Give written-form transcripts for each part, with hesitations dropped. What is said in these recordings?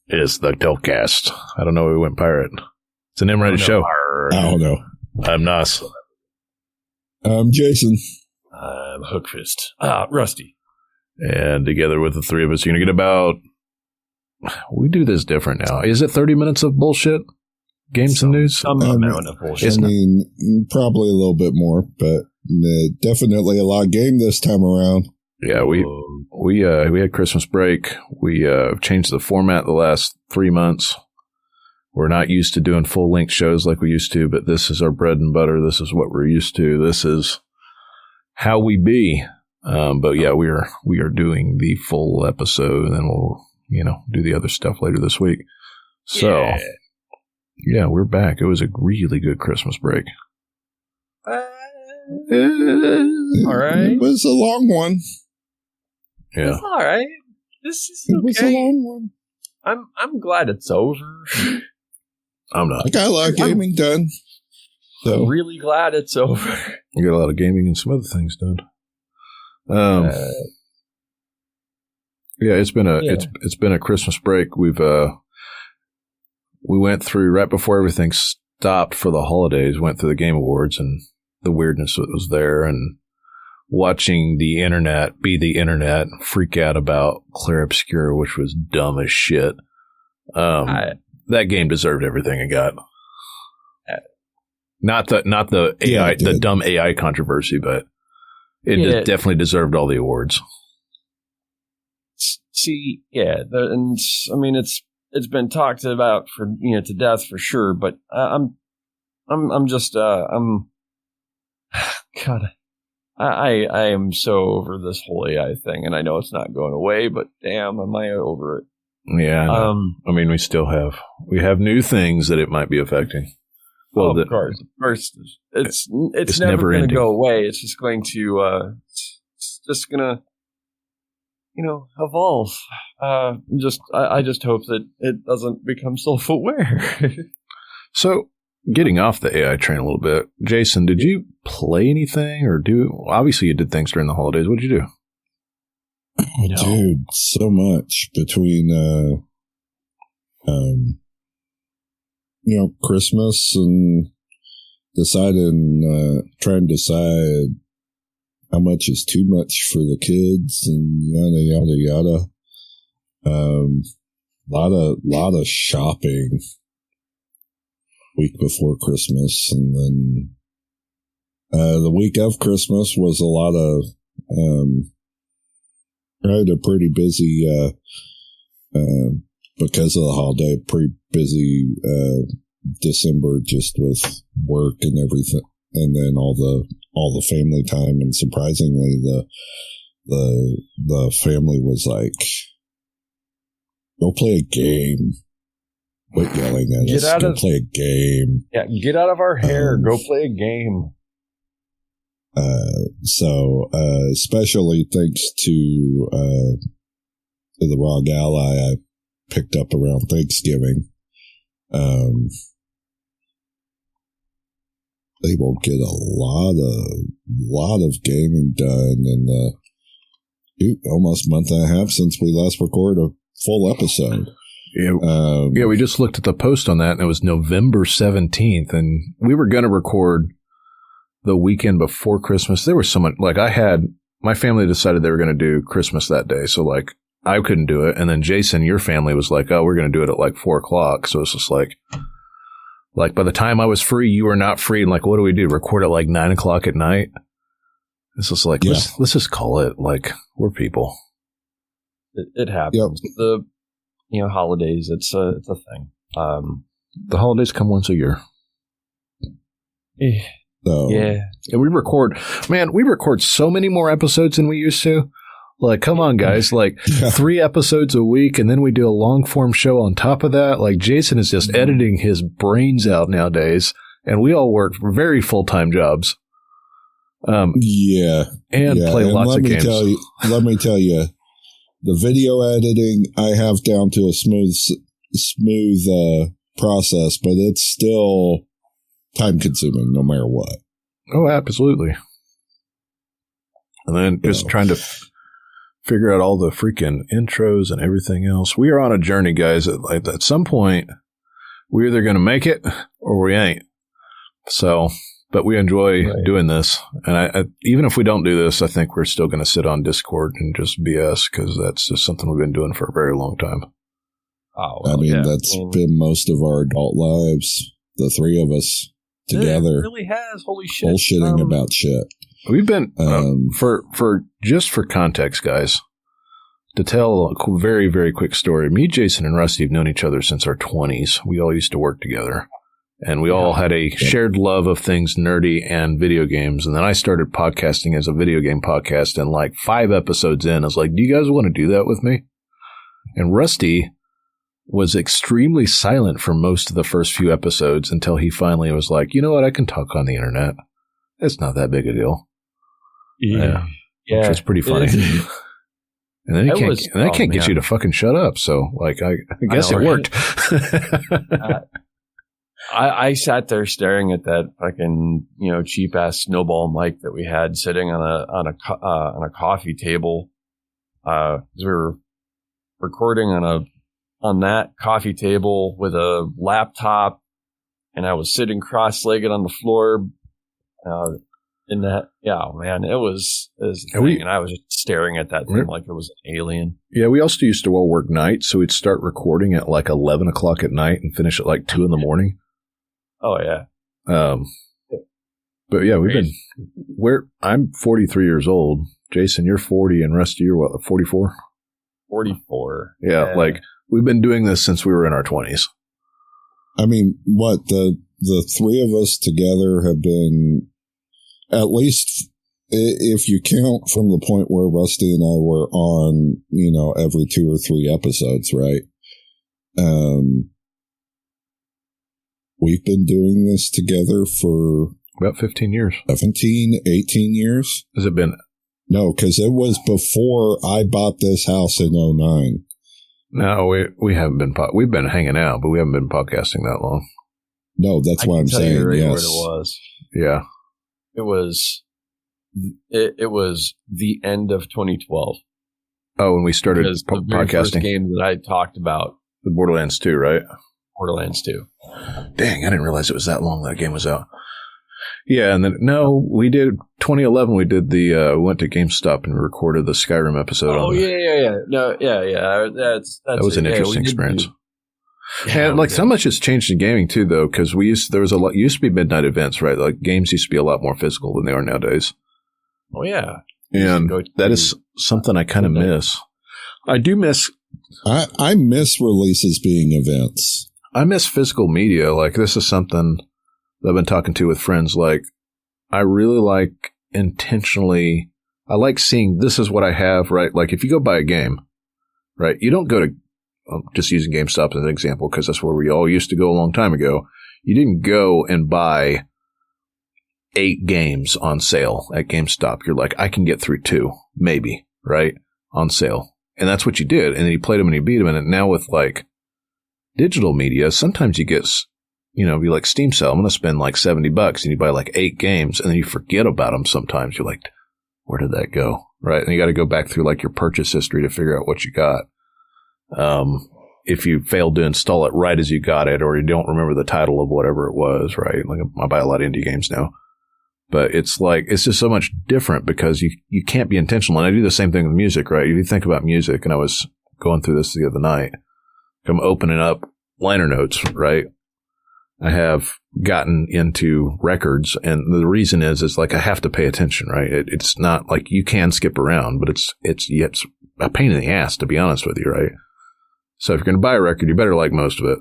It's the Tiltcast. I don't know why we went pirate. It's an M-rated show. I don't know. I'm Nauss. I'm Jason. I'm Hookfist. Rusty. And together with the three of us, you're going to get about... We do this different now. Is it 30 minutes of bullshit? Games and news? I'm not knowing of bullshit. I mean, probably a little bit more, but definitely a lot of game this time around. Yeah, we had Christmas break. We changed the format the last 3 months. We're not used to doing full-length shows like we used to, but this is our bread and butter. This is what we're used to. This is how we be. But yeah, we are doing the full episode, and then we'll do the other stuff later this week. So yeah, we're back. It was a really good Christmas break. All right. It was a long one. Yeah. It's all right. This is okay. It was a long one. I'm glad it's over. I'm not. I got a lot of gaming done. So I'm really glad it's over. You got a lot of gaming and some other things done. Yeah, it's been a Christmas break. We went through right before everything stopped for the holidays. Went through the Game Awards and the weirdness that was there, and watching the internet be the internet, freak out about Clair Obscura, which was dumb as shit. That game deserved everything it got. Not the AI, the dumb AI controversy, but it definitely deserved all the awards. See, and I mean it's been talked about for to death for sure, but I'm just God, I am so over this whole AI thing, and I know it's not going away, but damn, am I over it? Yeah, I mean, we have new things that it might be affecting. Well, of course, it's never going to go away. It's just going to evolve. I just hope that it doesn't become self-aware. So, getting off the AI train a little bit, Jason, did you play anything or obviously you did things during the holidays. What did you do? Dude, so much between, Christmas and trying to decide how much is too much for the kids and yada, yada, yada. Lot of shopping week before Christmas. And then, the week of Christmas was a lot of, I had a pretty busy, because of the holiday, pretty busy, December just with work and everything. And then all the family time. And surprisingly, the family was like, go play a game. Quit yelling at us. Go play a game. Yeah, get out of our hair. Go play a game. So, especially thanks to the Wrong Ally I picked up around Thanksgiving. They will get a lot of gaming done in the almost month and a half since we last recorded a full episode. Yeah, we just looked at the post on that, and it was November 17th, and we were going to record the weekend before Christmas. There was someone, my family decided they were going to do Christmas that day, so, I couldn't do it, and then Jason, your family was like, oh, we're going to do it at, 4 o'clock, so it's just by the time I was free, you were not free, and, what do we do, record at, 9 o'clock at night? It's just let's just call it, we're people. It happens. Yep. The holidays, it's a thing. The holidays come once a year. So, yeah. And we record so many more episodes than we used to. Come on, guys. 3 episodes a week, and then we do a long-form show on top of that. Jason is just editing his brains out nowadays, and we all work very full-time jobs. And play lots of games. Let me tell you, the video editing I have down to a smooth process, but it's still time consuming no matter what. Oh, absolutely. And then just trying to figure out all the freaking intros and everything else. We are on a journey, guys. At some point, we're either going to make it or we ain't. So, but we enjoy doing this. And I even if we don't do this, I think we're still going to sit on Discord and just BS, because that's just something we've been doing for a very long time. Oh, well, that's been most of our adult lives. The three of us together. It really has. Holy shit. Bullshitting about shit. We've been, for context, guys, to tell a very, very quick story. Me, Jason, and Rusty have known each other since our 20s. We all used to work together. And we all had a shared love of things nerdy and video games. And then I started podcasting as a video game podcast. And like 5 episodes in, I was like, do you guys want to do that with me? And Rusty was extremely silent for most of the first few episodes until he finally was like, you know what? I can talk on the internet. It's not that big a deal. Yeah. Which was pretty funny. And then I can't get you to fucking shut up. So like, I guess it worked. I sat there staring at that fucking, cheap ass snowball mic that we had sitting on a coffee table. Cause we were recording on that coffee table with a laptop, and I was sitting cross-legged on the floor, in that. Yeah, man, it was a thing, and I was just staring at that thing like it was an alien. Yeah, we also used to all work nights, so we'd start recording at like 11 o'clock at night and finish at like 2 in the morning. Oh, yeah. But yeah, I'm 43 years old. Jason, you're 40, and Rusty, you're what, 44? 44. Yeah, like we've been doing this since we were in our 20s. I mean, what, the three of us together have been, at least if you count from the point where Rusty and I were on, every 2 or 3 episodes, right? We've been doing this together for about 15 years. 17, 18 years. Has it been? No, because it was before I bought this house in 2009. No, we haven't been. We've been hanging out, but we haven't been podcasting that long. No, that's why I'm saying yes. What it was. Yeah, it was. It was the end of 2012. Oh, when we started podcasting. First game that I talked about, the Borderlands 2, right? Borderlands 2. Dang, I didn't realize it was that long that game was out. Yeah, and then we did 2011. We did we went to GameStop and recorded the Skyrim episode. Oh yeah. No, yeah. That was an interesting experience. And like so much has changed in gaming too, though, because used to be midnight events, right? Like games used to be a lot more physical than they are nowadays. Oh yeah, and that is something I kind of miss. I do miss. I miss releases being events. I miss physical media. Like this is something that I've been talking to with friends. Like I really like intentionally. I like seeing this is what I have, right? Like if you go buy a game, right? You don't go to just using GameStop as an example because that's where we all used to go a long time ago. You didn't go and buy 8 games on sale at GameStop. You're like, I can get through 2, maybe, right? On sale. And that's what you did. And then you played them and you beat them. And now with like digital media, sometimes you get, be like Steam sale. I'm going to spend like $70 and you buy like 8 games and then you forget about them sometimes. You're like, where did that go? Right. And you got to go back through like your purchase history to figure out what you got. If you failed to install it right as you got it, or you don't remember the title of whatever it was, right? Like I buy a lot of indie games now, but it's just so much different because you can't be intentional. And I do the same thing with music, right? If you think about music, and I was going through this the other night, I'm opening up liner notes, right? I have gotten into records, and the reason is like I have to pay attention, right? It's not like you can skip around, but it's a pain in the ass, to be honest with you, right? So if you're going to buy a record, you better like most of it.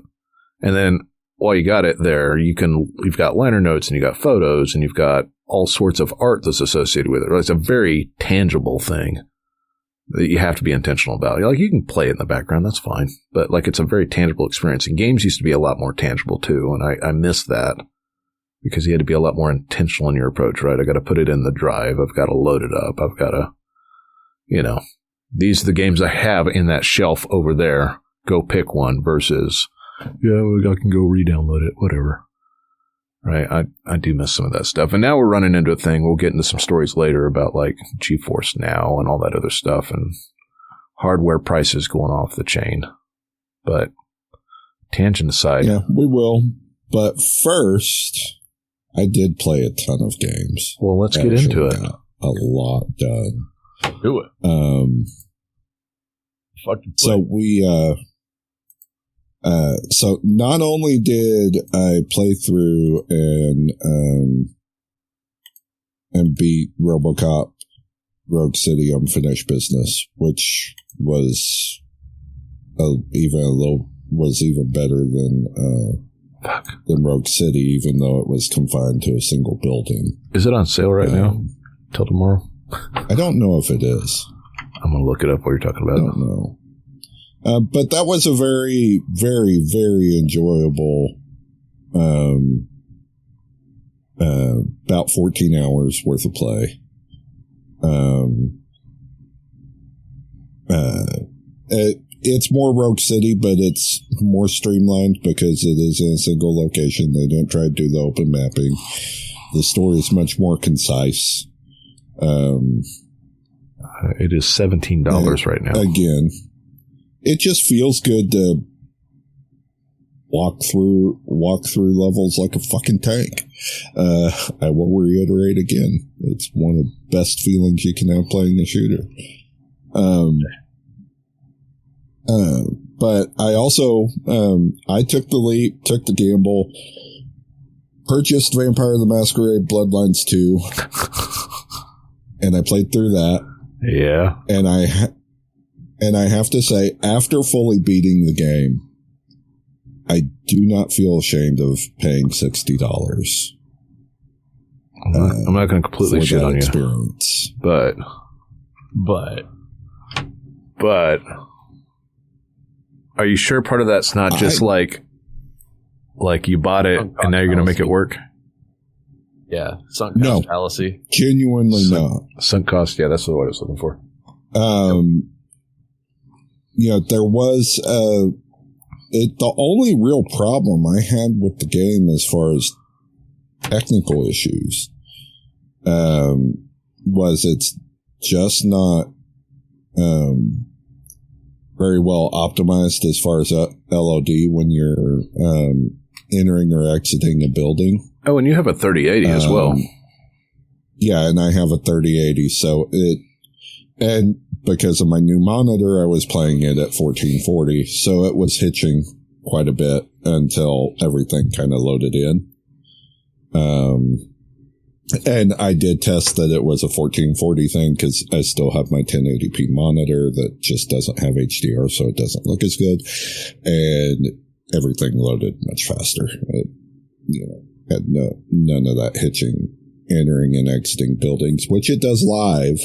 And then while you got it there, you've got liner notes and you got photos and you've got all sorts of art that's associated with it. Right? It's a very tangible thing that you have to be intentional about. Like you can play it in the background, that's fine. But like it's a very tangible experience. And games used to be a lot more tangible too. And I miss that because you had to be a lot more intentional in your approach, right? I got to put it in the drive. I've got to load it up. I've got to, these are the games I have in that shelf over there. Go pick one versus Yeah, I can go re-download it, whatever. Right, I do miss some of that stuff. And now we're running into a thing. We'll get into some stories later about like GeForce Now and all that other stuff and hardware prices going off the chain. But tangent aside. Yeah, we will. But first, I did play a ton of games. Well, let's get into it. Got a lot done. Do it. So so not only did I play through and beat RoboCop Rogue City Unfinished Business, which was even better than Rogue City, even though it was confined to a single building. Is it on sale right now? Till tomorrow? I don't know if it is. I'm going to look it up what you're talking about. I don't know. But that was a very, very, very enjoyable, about 14 hours worth of play. It's more Rogue City, but it's more streamlined because it is in a single location. They didn't try to do the open mapping. The story is much more concise. It is $17 right now. Again, it just feels good to walk through levels like a fucking tank. I will reiterate again, it's one of the best feelings you can have playing a shooter. But I also, I took the leap, took the gamble, purchased Vampire the Masquerade Bloodlines 2, and I played through that. Yeah. And I have to say, after fully beating the game, I do not feel ashamed of paying $60. I'm not going to completely shit on experience. You. But are you sure part of that's not just like you bought it and now you're going to make it work? Yeah. Sunk cost fallacy. Genuinely not. Sunk cost. Yeah, that's what I was looking for. There was the only real problem I had with the game as far as technical issues was it's just not very well optimized as far as LOD when you're entering or exiting a building. Oh, and you have a 3080 as well. Yeah, and I have a 3080, and because of my new monitor, I was playing it at 1440, so it was hitching quite a bit until everything kind of loaded in. And I did test that it was a 1440 thing because I still have my 1080p monitor that just doesn't have HDR, so it doesn't look as good. And everything loaded much faster. It, had none of that hitching, entering and exiting buildings, which it does live.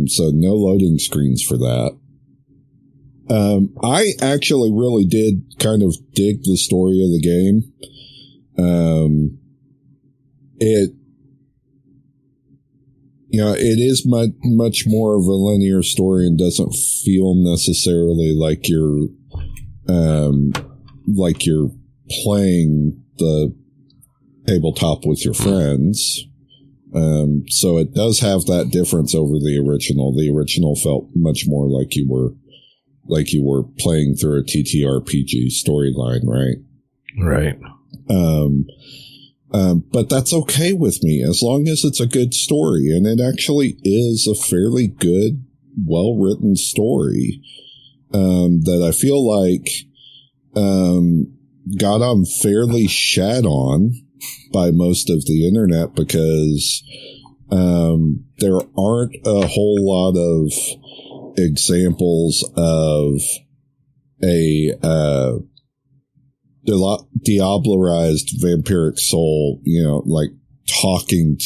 So no loading screens for that. I actually really did kind of dig the story of the game. It is much more of a linear story and doesn't feel necessarily like you're playing the tabletop with your friends. So it does have that difference over the original. The original felt much more like you were playing through a TTRPG storyline, right? Right. But that's okay with me as long as it's a good story, and it actually is a fairly good, well-written story that I feel like got unfairly shat on by most of the internet because there aren't a whole lot of examples of a diablerized vampiric soul, like talking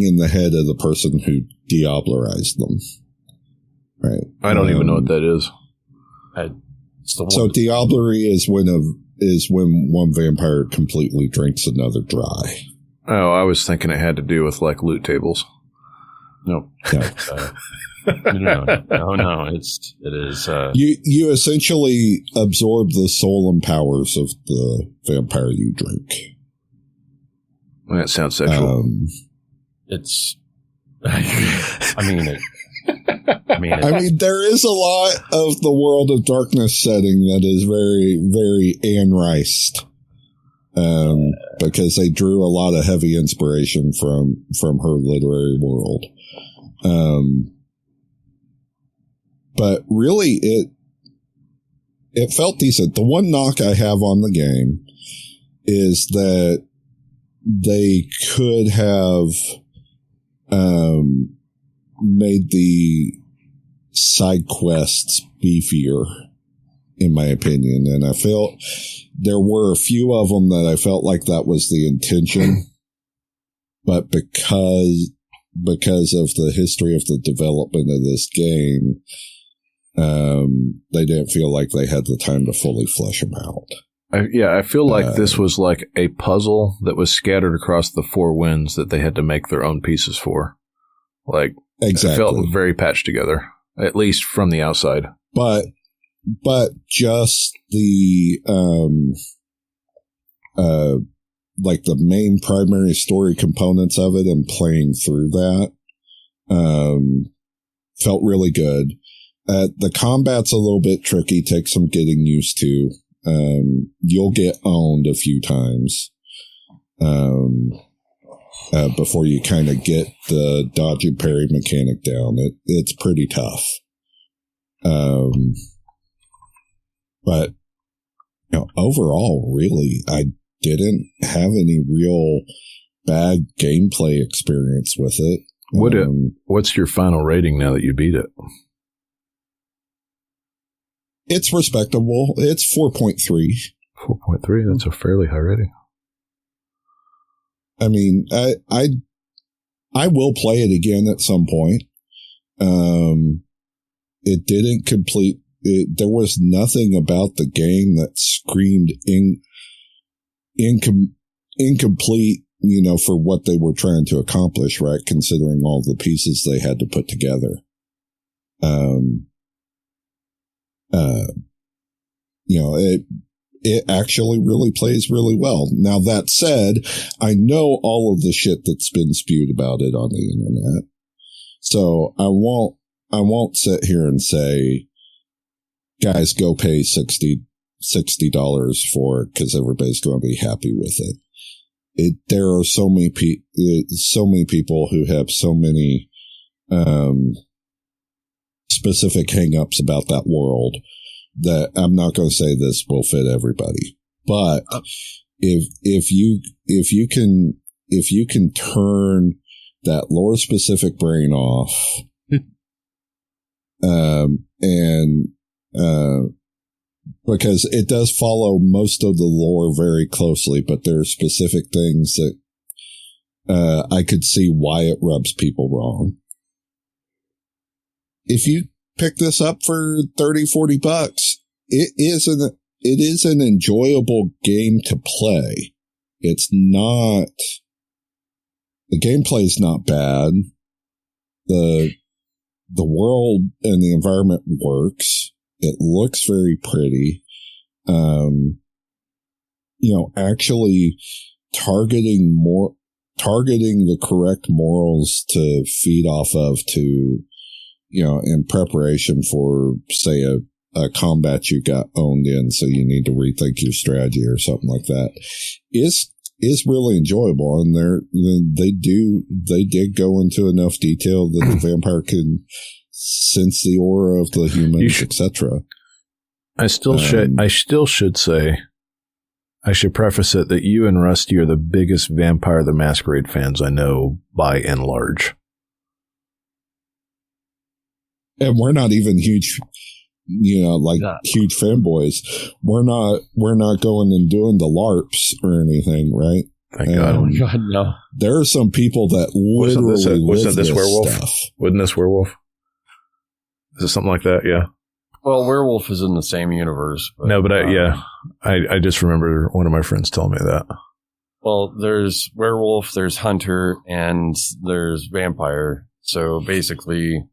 in the head of the person who diablerized them. Right. I don't even know what that is. So diablerie is when one vampire completely drinks another dry. Oh, I was thinking it had to do with like loot tables. No. No. It is. You essentially absorb the soul and powers of the vampire you drink. That sounds sexual. It's. I mean, there is a lot of the World of Darkness setting that is very, very Anne Rice. Because they drew a lot of heavy inspiration from her literary world. But really, it felt decent. The one knock I have on the game is that they could have made the side quests beefier, in my opinion. And I felt there were a few of them that I felt like that was the intention. But because of the history of the development of this game, they didn't feel like they had the time to fully flesh them out. I feel like this was like a puzzle that was scattered across the four winds that they had to make their own pieces for. Like, exactly. It felt very patched together, at least from the outside. But just the, like the main primary story components of it and playing through that, felt really good. The combat's a little bit tricky, takes some getting used to. You'll get owned a few times, before you kind of get the dodge and parry mechanic down. It's pretty tough. But, overall, really, I didn't have any real bad gameplay experience with it. What's your final rating now that you beat it? It's respectable. It's 4.3. 4.3? That's a fairly high rating. I mean, I will play it again at some point. It didn't complete. There was nothing about the game that screamed incomplete, for what they were trying to accomplish, right? Considering all the pieces they had to put together. It actually really plays really well. Now, that said, I know all of the shit that's been spewed about it on the internet. So I won't sit here and say, guys, go pay $60 for it because everybody's going to be happy with it. There are so many people who have so many, specific hang-ups about that world that I'm not going to say this will fit everybody, but if you can turn that lore specific brain off, because it does follow most of the lore very closely, but there are specific things that I could see why it rubs people wrong. If you pick this up for $30-$40, it is an enjoyable game to play. It's not, the gameplay is not bad. The world and the environment works. It looks very pretty. Actually targeting the correct morals to feed off of in preparation for, say, a combat you got owned in, so you need to rethink your strategy or something like that, is really enjoyable. And they did go into enough detail that the vampire can sense the aura of the humans, etc. I still should say, I should preface it that you and Rusty are the biggest Vampire the Masquerade fans I know by and large. And we're not even huge, huge fanboys. We're not going and doing the LARPs or anything, right? Thank God. Oh my God, no. There are some people that literally live this werewolf stuff. Wasn't this werewolf? Is it something like that? Yeah. Well, werewolf is in the same universe. But, no, but I just remember one of my friends telling me that. Well, there's werewolf, there's hunter, and there's vampire. So basically,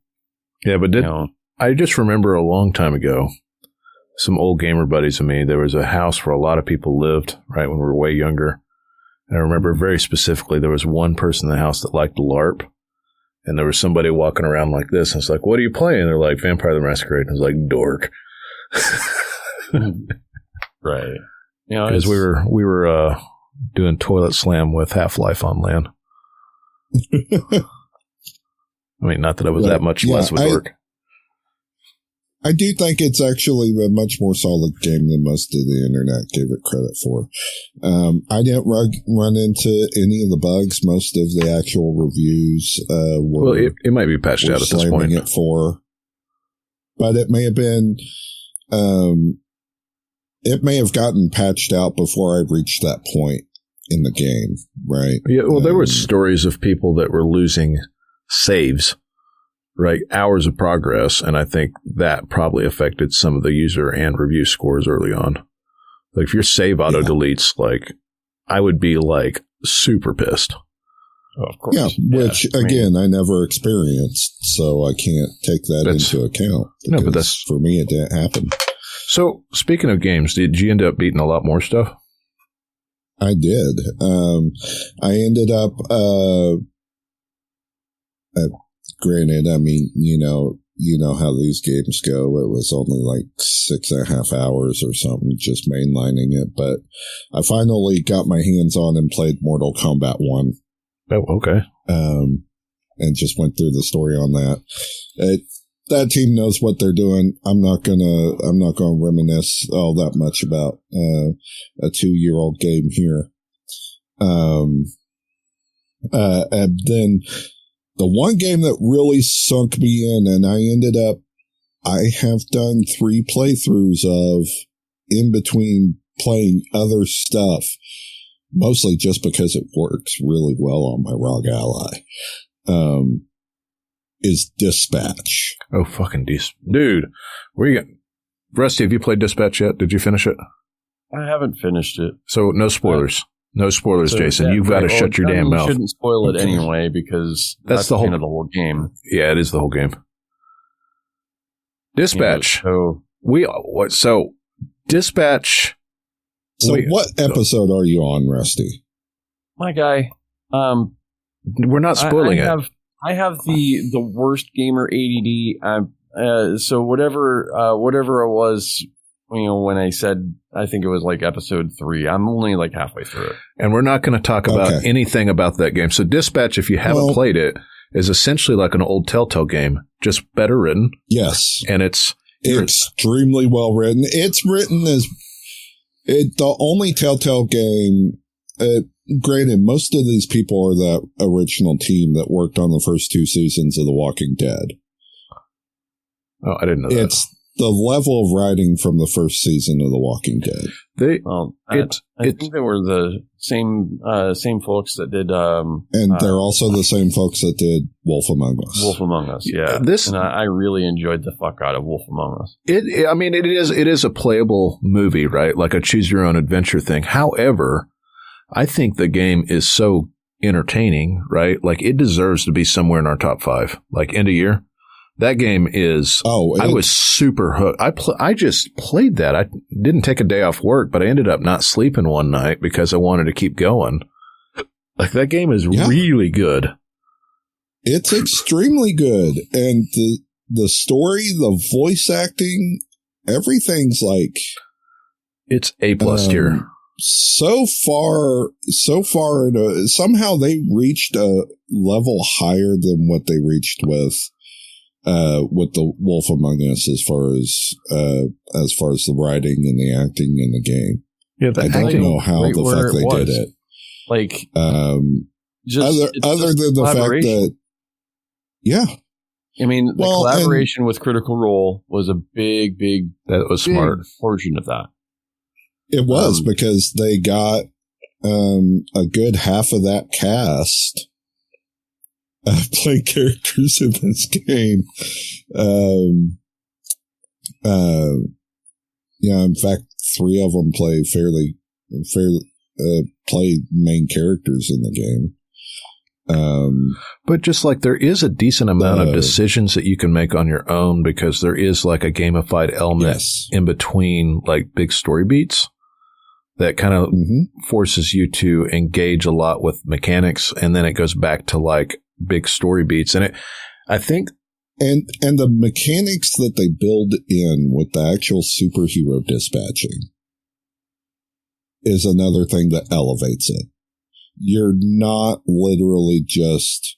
yeah, but I just remember a long time ago, some old gamer buddies of me, there was a house where a lot of people lived, right, when we were way younger. And I remember very specifically there was one person in the house that liked LARP. And there was somebody walking around like this. And it's like, what are you playing? And they're like, Vampire the Masquerade. And I was like, dork. Right. Because we were doing Toilet Slam with Half-Life on LAN. I mean, not that it was that much less with work. I do think it's actually a much more solid game than most of the internet gave it credit for. I didn't run into any of the bugs. Most of the actual reviews were. Well, it might be patched out at this point. It for, but it may have been. It may have gotten patched out before I reached that point in the game, right? Yeah. Well, there were stories of people that were losing saves. Right, hours of progress, and I think that probably affected some of the user and review scores early on. Like, if your save auto deletes, like, I would be like super pissed. Oh, of course. Yeah, which again I never experienced, so I can't take that into account. No, but that's for me. It didn't happen. So, speaking of games, did you end up beating a lot more stuff? I did. I ended up. Granted, I mean, you know how these games go. It was only like 6.5 hours or something, just mainlining it. But I finally got my hands on and played Mortal Kombat 1. Oh, okay. And just went through the story on that. That team knows what they're doing. I'm not gonna reminisce all that much about a 2-year-old game here. And then. The one game that really sunk me in, and I have done 3 playthroughs of in between playing other stuff, mostly just because it works really well on my ROG Ally, is Dispatch. Oh, fucking dude. Rusty, have you played Dispatch yet? Did you finish it? I haven't finished it. So no spoilers. No spoilers, so, Jason. You've got to shut your damn mouth. You shouldn't spoil it anyway, because that's the kind of the whole game. Yeah, it is the whole game. Dispatch. Dispatch. So what episode are you on, Rusty? My guy. We're not spoiling it. I have the worst gamer ADD. So whatever it was. When I said, I think it was like episode 3, I'm only like halfway through it. And we're not going to talk about anything about that game. So Dispatch, if you haven't played it, is essentially like an old Telltale game, just better written. Yes. And it's extremely well written. It's written as the only Telltale game. Granted, most of these people are the original team that worked on the first 2 seasons of The Walking Dead. Oh, I didn't know that. It's the level of writing from the first season of The Walking Dead. I think they were the same folks that did. And they're also the same folks that did Wolf Among Us. Wolf Among Us, yeah. And I really enjoyed the fuck out of Wolf Among Us. It is a playable movie, right? Like a choose your own adventure thing. However, I think the game is so entertaining, right? Like it deserves to be somewhere in our top 5. Like end of year. That game is. I was super hooked. I just played that. I didn't take a day off work, but I ended up not sleeping one night because I wanted to keep going. Like that game is really good. It's extremely good, and the story, the voice acting, everything's like it's A+ tier. So far, somehow they reached a level higher than what they reached with the Wolf Among Us as far as the writing and the acting in the game. Yeah, I don't know how the fuck they did it. Like, other than the fact that, I mean, the collaboration with Critical Role was a big that was smart portion of that. It was because they got a good half of that cast play characters in this game. In fact, 3 of them play play main characters in the game. But just like there is a decent amount of decisions that you can make on your own because there is like a gamified element in between like big story beats that kind of forces you to engage a lot with mechanics, and then it goes back to like big story beats. And I think and the mechanics that they build in with the actual superhero dispatching is another thing that elevates it. You're not literally just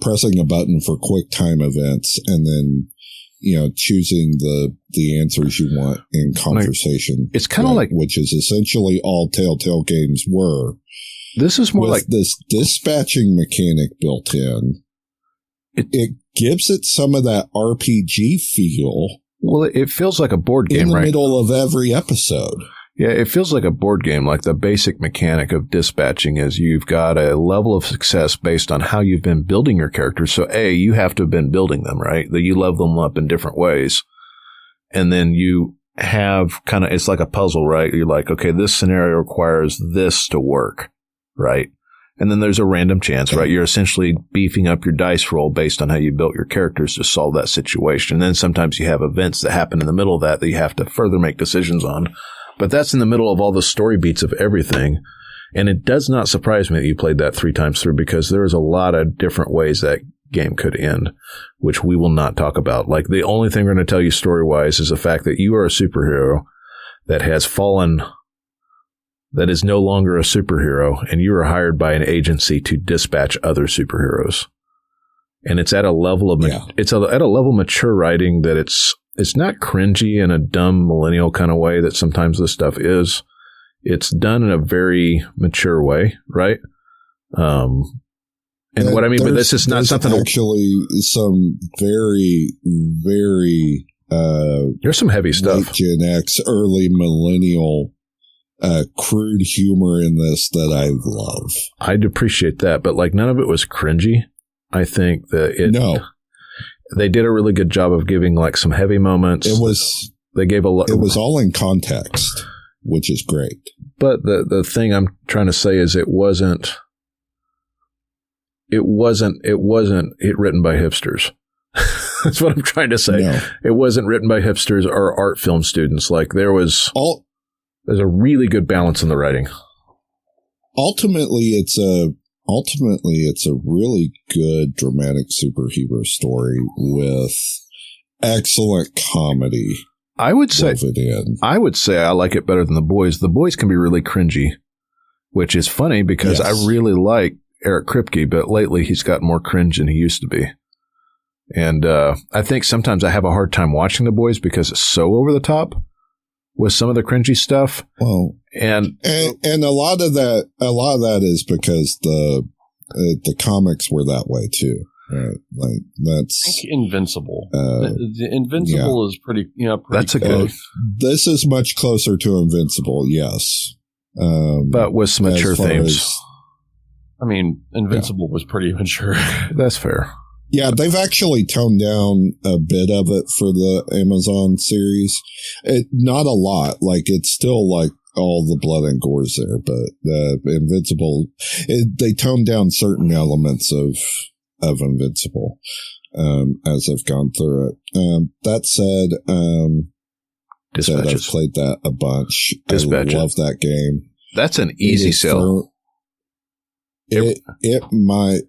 pressing a button for quick time events and then, choosing the answers you want in conversation. It's kind of like, which is essentially all Telltale games were. This is more like this dispatching mechanic built in. It gives it some of that RPG feel. Well, it feels like a board game, in the right? middle of every episode. Yeah, it feels like a board game. Like the basic mechanic of dispatching is you've got a level of success based on how you've been building your characters. So you have to have been building them, right? That you level them up in different ways. And then you have it's like a puzzle, right? You're like, okay, this scenario requires this to work, right? And then there's a random chance, right? You're essentially beefing up your dice roll based on how you built your characters to solve that situation. And then sometimes you have events that happen in the middle of that you have to further make decisions on. But that's in the middle of all the story beats of everything. And it does not surprise me that you played that 3 times through, because there's a lot of different ways that game could end, which we will not talk about. Like the only thing we're going to tell you story-wise is the fact that you are a superhero that has fallen, that is no longer a superhero, and you are hired by an agency to dispatch other superheroes. And it's at a level of it's at a level of mature writing that it's not cringy in a dumb millennial kind of way that sometimes this stuff is. It's done in a very mature way, right? And what I mean by this is not something actually some very, very there's some heavy stuff. Late Gen X, early millennial crude humor in this that I love. I'd appreciate that, but like none of it was cringy. I think that they did a really good job of giving like some heavy moments. They gave a lot. It was all in context, which is great. But the thing I'm trying to say is it wasn't written by hipsters. That's what I'm trying to say. No. It wasn't written by hipsters or art film students. Like there's a really good balance in the writing. Ultimately, it's a really good dramatic superhero story with excellent comedy. I would say I like it better than The Boys. The Boys can be really cringy, which is funny because I really like Eric Kripke, but lately he's got more cringe than he used to be. And I think sometimes I have a hard time watching The Boys because it's so over the top with some of the cringy stuff. Well, and a lot of that is because the comics were that way too. Right? Like that's I think Invincible. The Invincible is pretty. That's a good. This is much closer to Invincible, yes, but with some mature themes. Invincible was pretty mature. That's fair. Yeah, they've actually toned down a bit of it for the Amazon series. Not a lot. Like it's still like all the blood and gore's there, but Invincible, they toned down certain elements of Invincible as I've gone through it. That said, I've played that a bunch. Dispatch. I love that game. That's an easy sell. It might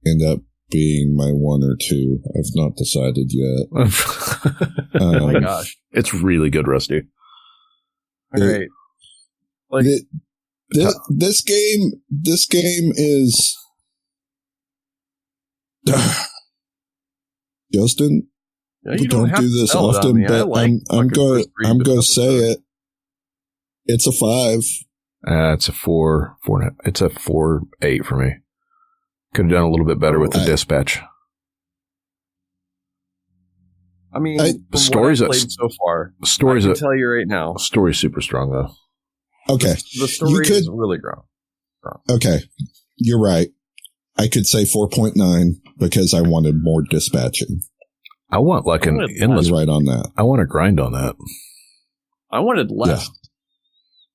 end up being my 1 or 2. I've not decided yet. Oh my gosh. It's really good, Rusty. All right. Like this game is Justin, you don't do this often, but I'm going to say it. It's a 5. It's a 4. It's a 4.8 for me. Could have done a little bit better with the dispatch. The stories I've played so far. I can tell you right now. The story's super strong though. Okay, the story is really strong. Okay, you're right. I could say 4.9 because I wanted more dispatching. I want like an endless. Right on that. I want to grind on that. I wanted less.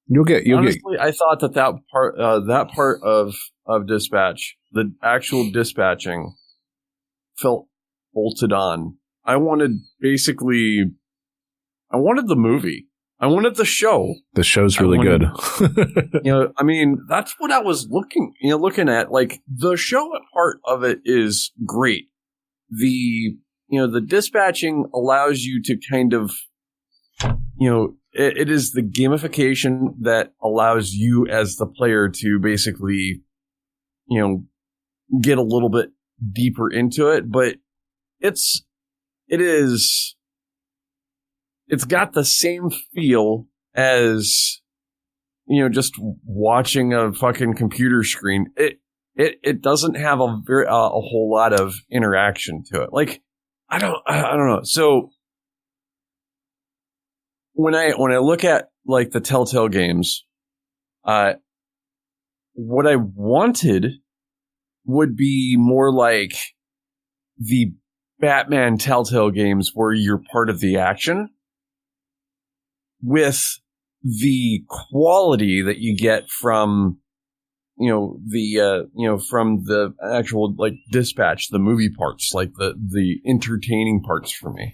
Yeah. Honestly, I thought that part of dispatch, the actual dispatching, felt bolted on. I wanted the movie. I wanted the show. The show's really good. I mean, that's what I was looking at. Like, the show part of it is great. The dispatching allows you to kind of, it is the gamification that allows you as the player to basically, get a little bit deeper into it. But it's got the same feel as, just watching a fucking computer screen. It doesn't have a whole lot of interaction to it. Like, I don't know. So when I look at like the Telltale games, what I wanted would be more like the Batman Telltale games where you're part of the action, with the quality that you get from, from the actual like dispatch, the movie parts, like the entertaining parts for me.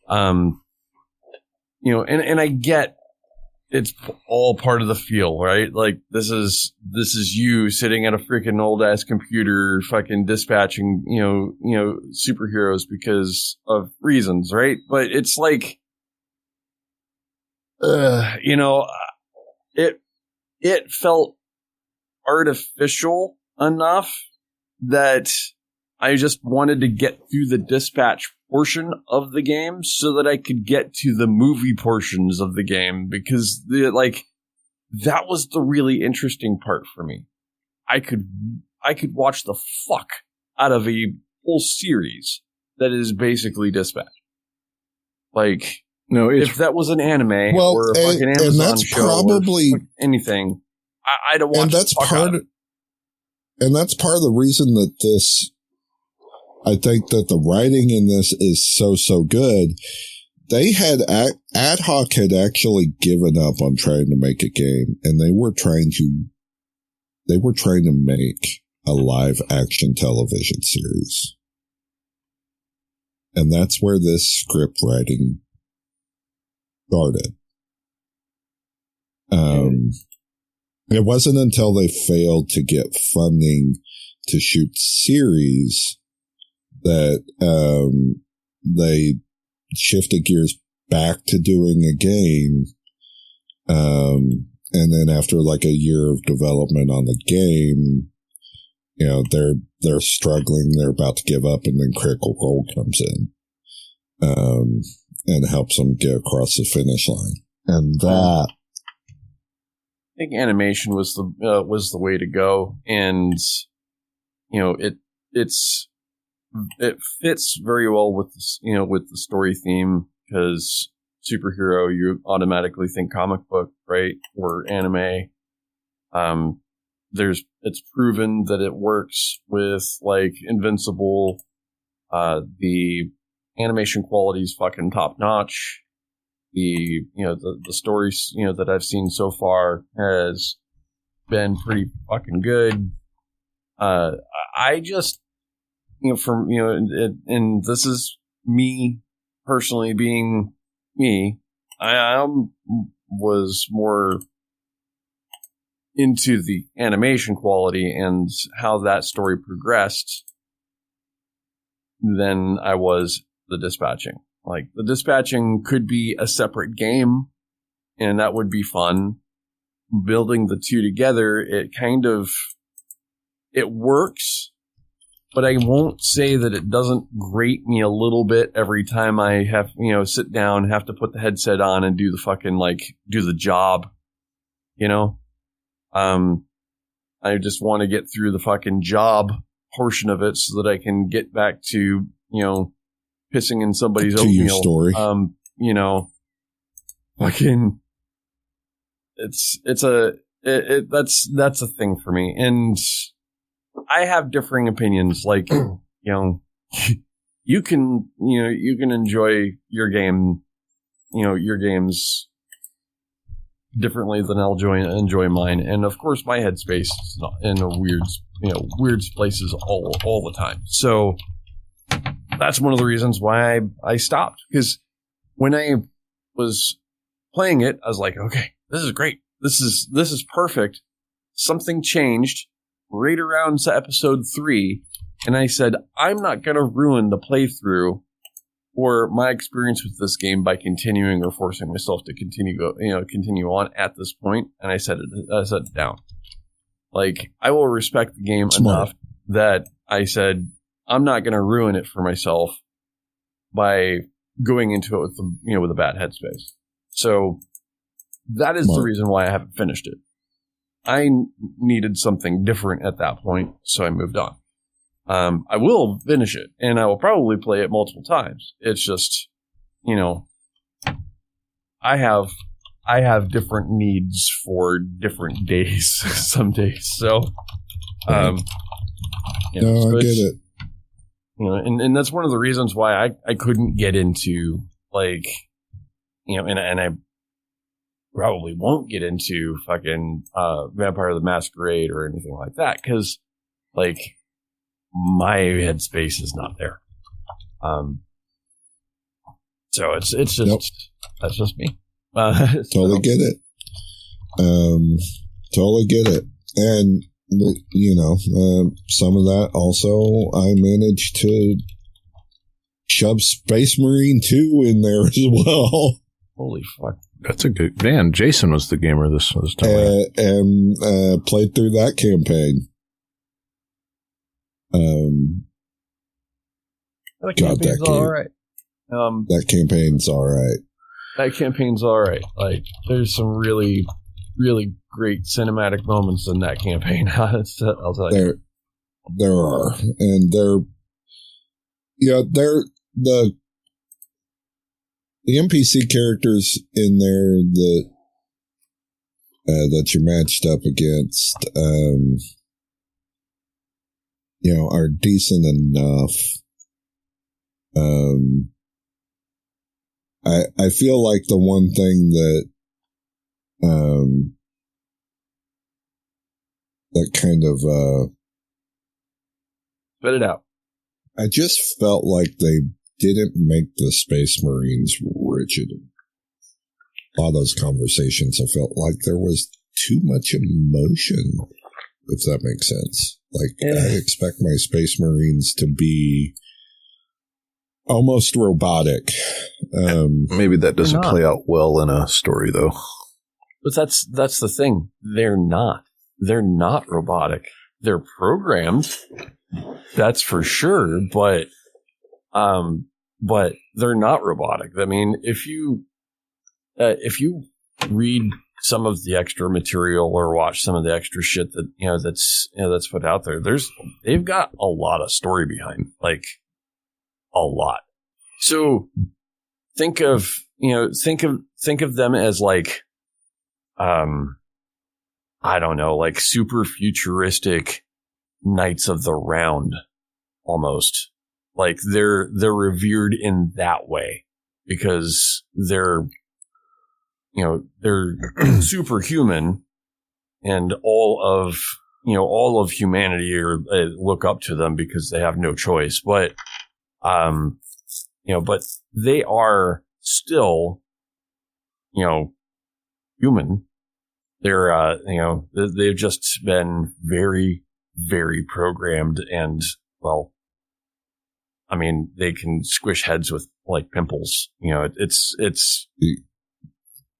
And I get it's all part of the feel, right? Like this is you sitting at a freaking old ass computer, fucking dispatching, superheroes because of reasons, right? But it's like, it felt artificial enough that I just wanted to get through the dispatch portion of the game so that I could get to the movie portions of the game, because that was the really interesting part for me. I could watch the fuck out of a whole series that is basically dispatch. Like, no, if that was an anime or a fucking Amazon show or anything, I'd have watched the fuck out of it. And that's part of the reason that this, I think that the writing in this is so good. They had, Ad Hoc had actually given up on trying to make a game, and they were trying to make a live action television series. And that's where this script writing started. It wasn't until they failed to get funding to shoot series that they shifted gears back to doing a game. And then after like a year of development on the game, they're struggling, they're about to give up, and then Critical Role comes in and helps them get across the finish line. And that, I think animation was the way to go, and it fits very well with with the story theme, because superhero, you automatically think comic book, right, or anime. It's proven that it works with like Invincible. The animation quality is fucking top notch. The stories that I've seen so far has been pretty fucking good. I just and this is me personally being me. I was more into the animation quality and how that story progressed than I was the dispatching. Like, the dispatching could be a separate game, and that would be fun. Building the two together, it works, but I won't say that it doesn't grate me a little bit every time I have, sit down, have to put the headset on and do the fucking, do the job, I just want to get through the fucking job portion of it so that I can get back to, pissing in somebody's oatmeal. Story. Fucking, that's a thing for me. And I have differing opinions. Like, you can enjoy your game, your games differently than I'll enjoy mine. And of course, my headspace is not in a weird places all the time. So that's one of the reasons why I stopped. Because when I was playing it, I was like, okay, this is great. This is perfect. Something changed right around to episode 3. And I said, I'm not going to ruin the playthrough or my experience with this game by continuing or forcing myself to continue on at this point. And I set it down. Like, I will respect the game enough that I said, I'm not going to ruin it for myself by going into it with a bad headspace. So that is the reason why I haven't finished it. I needed something different at that point, so I moved on. I will finish it, and I will probably play it multiple times. It's just, I have different needs for different days some days. So, I get it. And that's one of the reasons why I couldn't get into, like, and I probably won't get into fucking Vampire the Masquerade or anything like that, because, like, my headspace is not there. So it's just that's just me. Totally get it. Totally get it. And some of that also I managed to shove Space Marine 2 in there as well. Holy fuck. That's a good man. Jason was the gamer this time. And played through that campaign. That campaign's all right. That campaign's all right. That campaign's all right. Like, there's some really, really great cinematic moments in that campaign. I'll tell you. There are. And they're the NPC characters in there that you're matched up against, are decent enough. I feel like the one thing that kind of spit it out. I just felt like they didn't make the Space Marines rigid. A lot of those conversations, I felt like there was too much emotion, if that makes sense. Like, I expect my Space Marines to be almost robotic. Maybe that doesn't play out well in a story, though. But that's the thing. They're not. They're not robotic. They're programmed. That's for sure. But they're not robotic. I mean, if you read some of the extra material or watch some of the extra shit that that's put out there, they've got a lot of story behind, like a lot. So think of them as like, I don't know, like super futuristic Knights of the Round, almost. Like they're revered in that way because they're superhuman, and all of humanity look up to them because they have no choice. But but they are still human. They're they've just been very, very programmed, and well, I mean, they can squish heads with like pimples. It's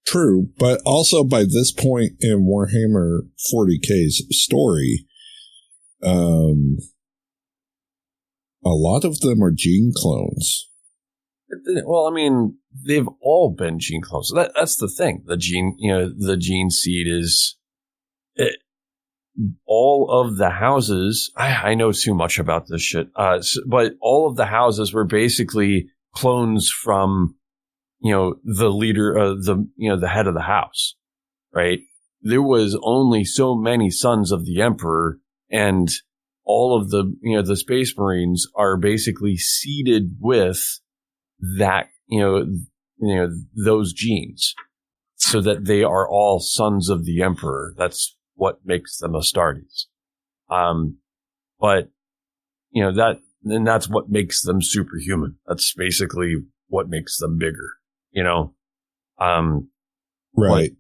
true, but also by this point in Warhammer 40K's story, a lot of them are gene clones. Well, I mean, they've all been gene clones. That's the thing. The gene seed is all of the houses. I know too much about this shit. But all of the houses were basically clones from, the leader of the head of the house, right? There was only so many sons of the emperor, and all of the Space Marines are basically seeded with that, those genes. so that they are all sons of the Emperor. That's what makes them Astartes. But that's what makes them superhuman. That's basically what makes them bigger. Right.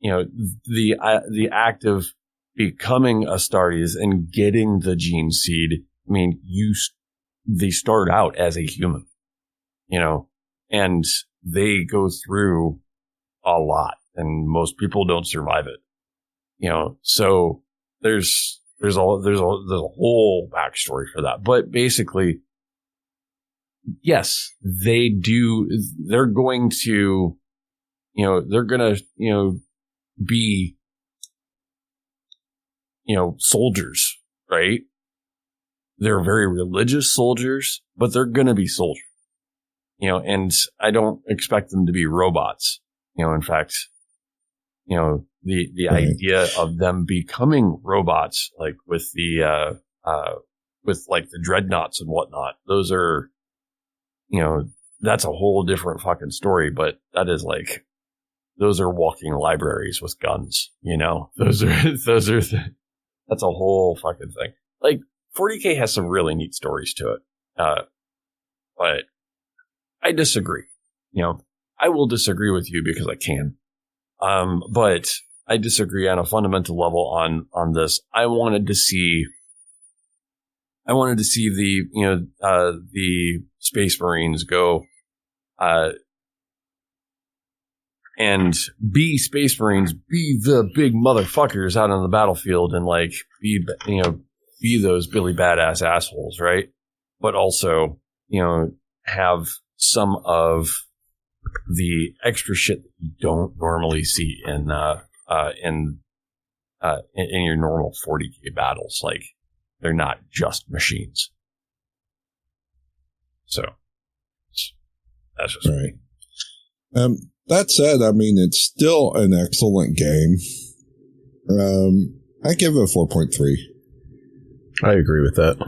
But, the act of becoming Astartes and getting the gene seed. I mean, they start out as a human, and they go through a lot, and most people don't survive it. So there's a whole backstory for that. But basically, yes, they do. They're going to, be, soldiers, right? They're very religious soldiers, but they're going to be soldiers, and I don't expect them to be robots. In fact, the idea of them becoming robots, like with the dreadnoughts and whatnot, those are, that's a whole different fucking story. But that is those are walking libraries with guns. That's a whole fucking thing. 40K has some really neat stories to it, but I disagree. I will disagree with you because I can. But I disagree on a fundamental level on this. I wanted to see the Space Marines go, and be Space Marines, be the big motherfuckers out on the battlefield, and be those Billy Badass assholes, right? But also, have some of the extra shit that you don't normally see in your normal 40K battles. They're not just machines. So that's just right. That said, I mean, it's still an excellent game. I give it a 4.3. I agree with that.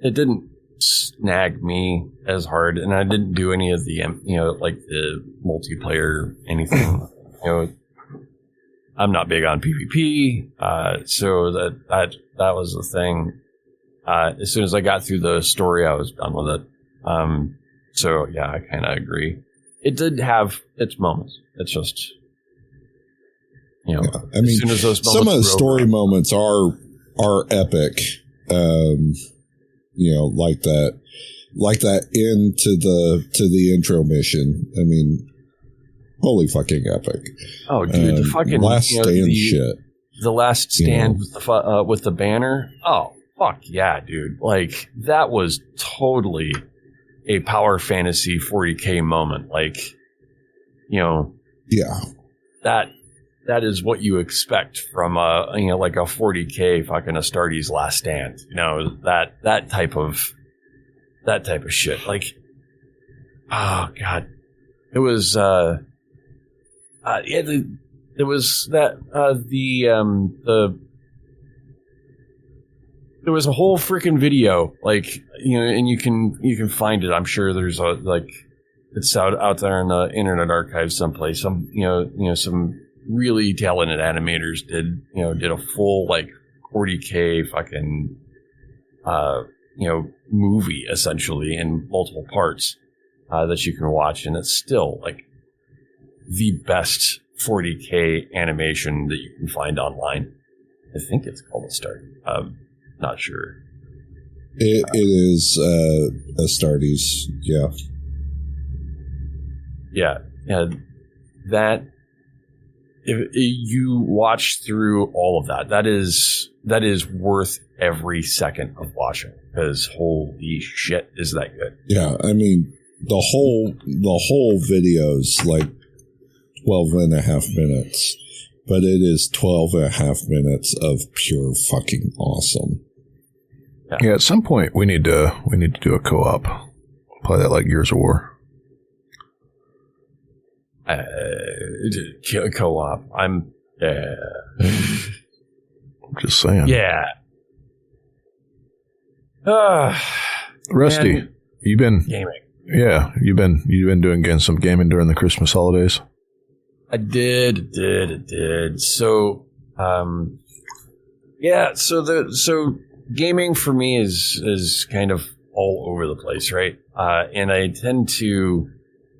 It didn't snag me as hard, and I didn't do any of the, the multiplayer anything. I'm not big on PvP, so that was the thing. As soon as I got through the story, I was done with it. So yeah, I kind of agree. It did have its moments. It's just, I mean, as soon as those some of the story moments are epic. Like that end to the intro mission. I mean, holy fucking epic! Oh, dude, the fucking last stand shit. The last stand with the banner. Oh, fuck yeah, dude! That was totally a power fantasy 40K moment. Yeah, that is what you expect from a 40K fucking Astartes last stand. That type of shit. Oh god, it was there was a whole freaking video, and you can find it. I'm sure there's it's out there in the Internet Archive someplace. Some really talented animators did a full 40K fucking movie essentially in multiple parts that you can watch, and it's still the best 40K animation that you can find online. I think it's called Astartes. Not sure. It is Astartes. Yeah. That. If you watch through all of that is worth every second of watching, because holy shit, is that good? Yeah, I mean the whole video's 12 and a half minutes, but it is 12 and a half minutes of pure fucking awesome. Yeah, at some point we need to do a co-op, play that like Gears of War. Co-op. I'm just saying. Yeah. Rusty, man, you been gaming? Yeah, you've been doing some gaming during the Christmas holidays. I did. So, so gaming for me is kind of all over the place, right? And I tend to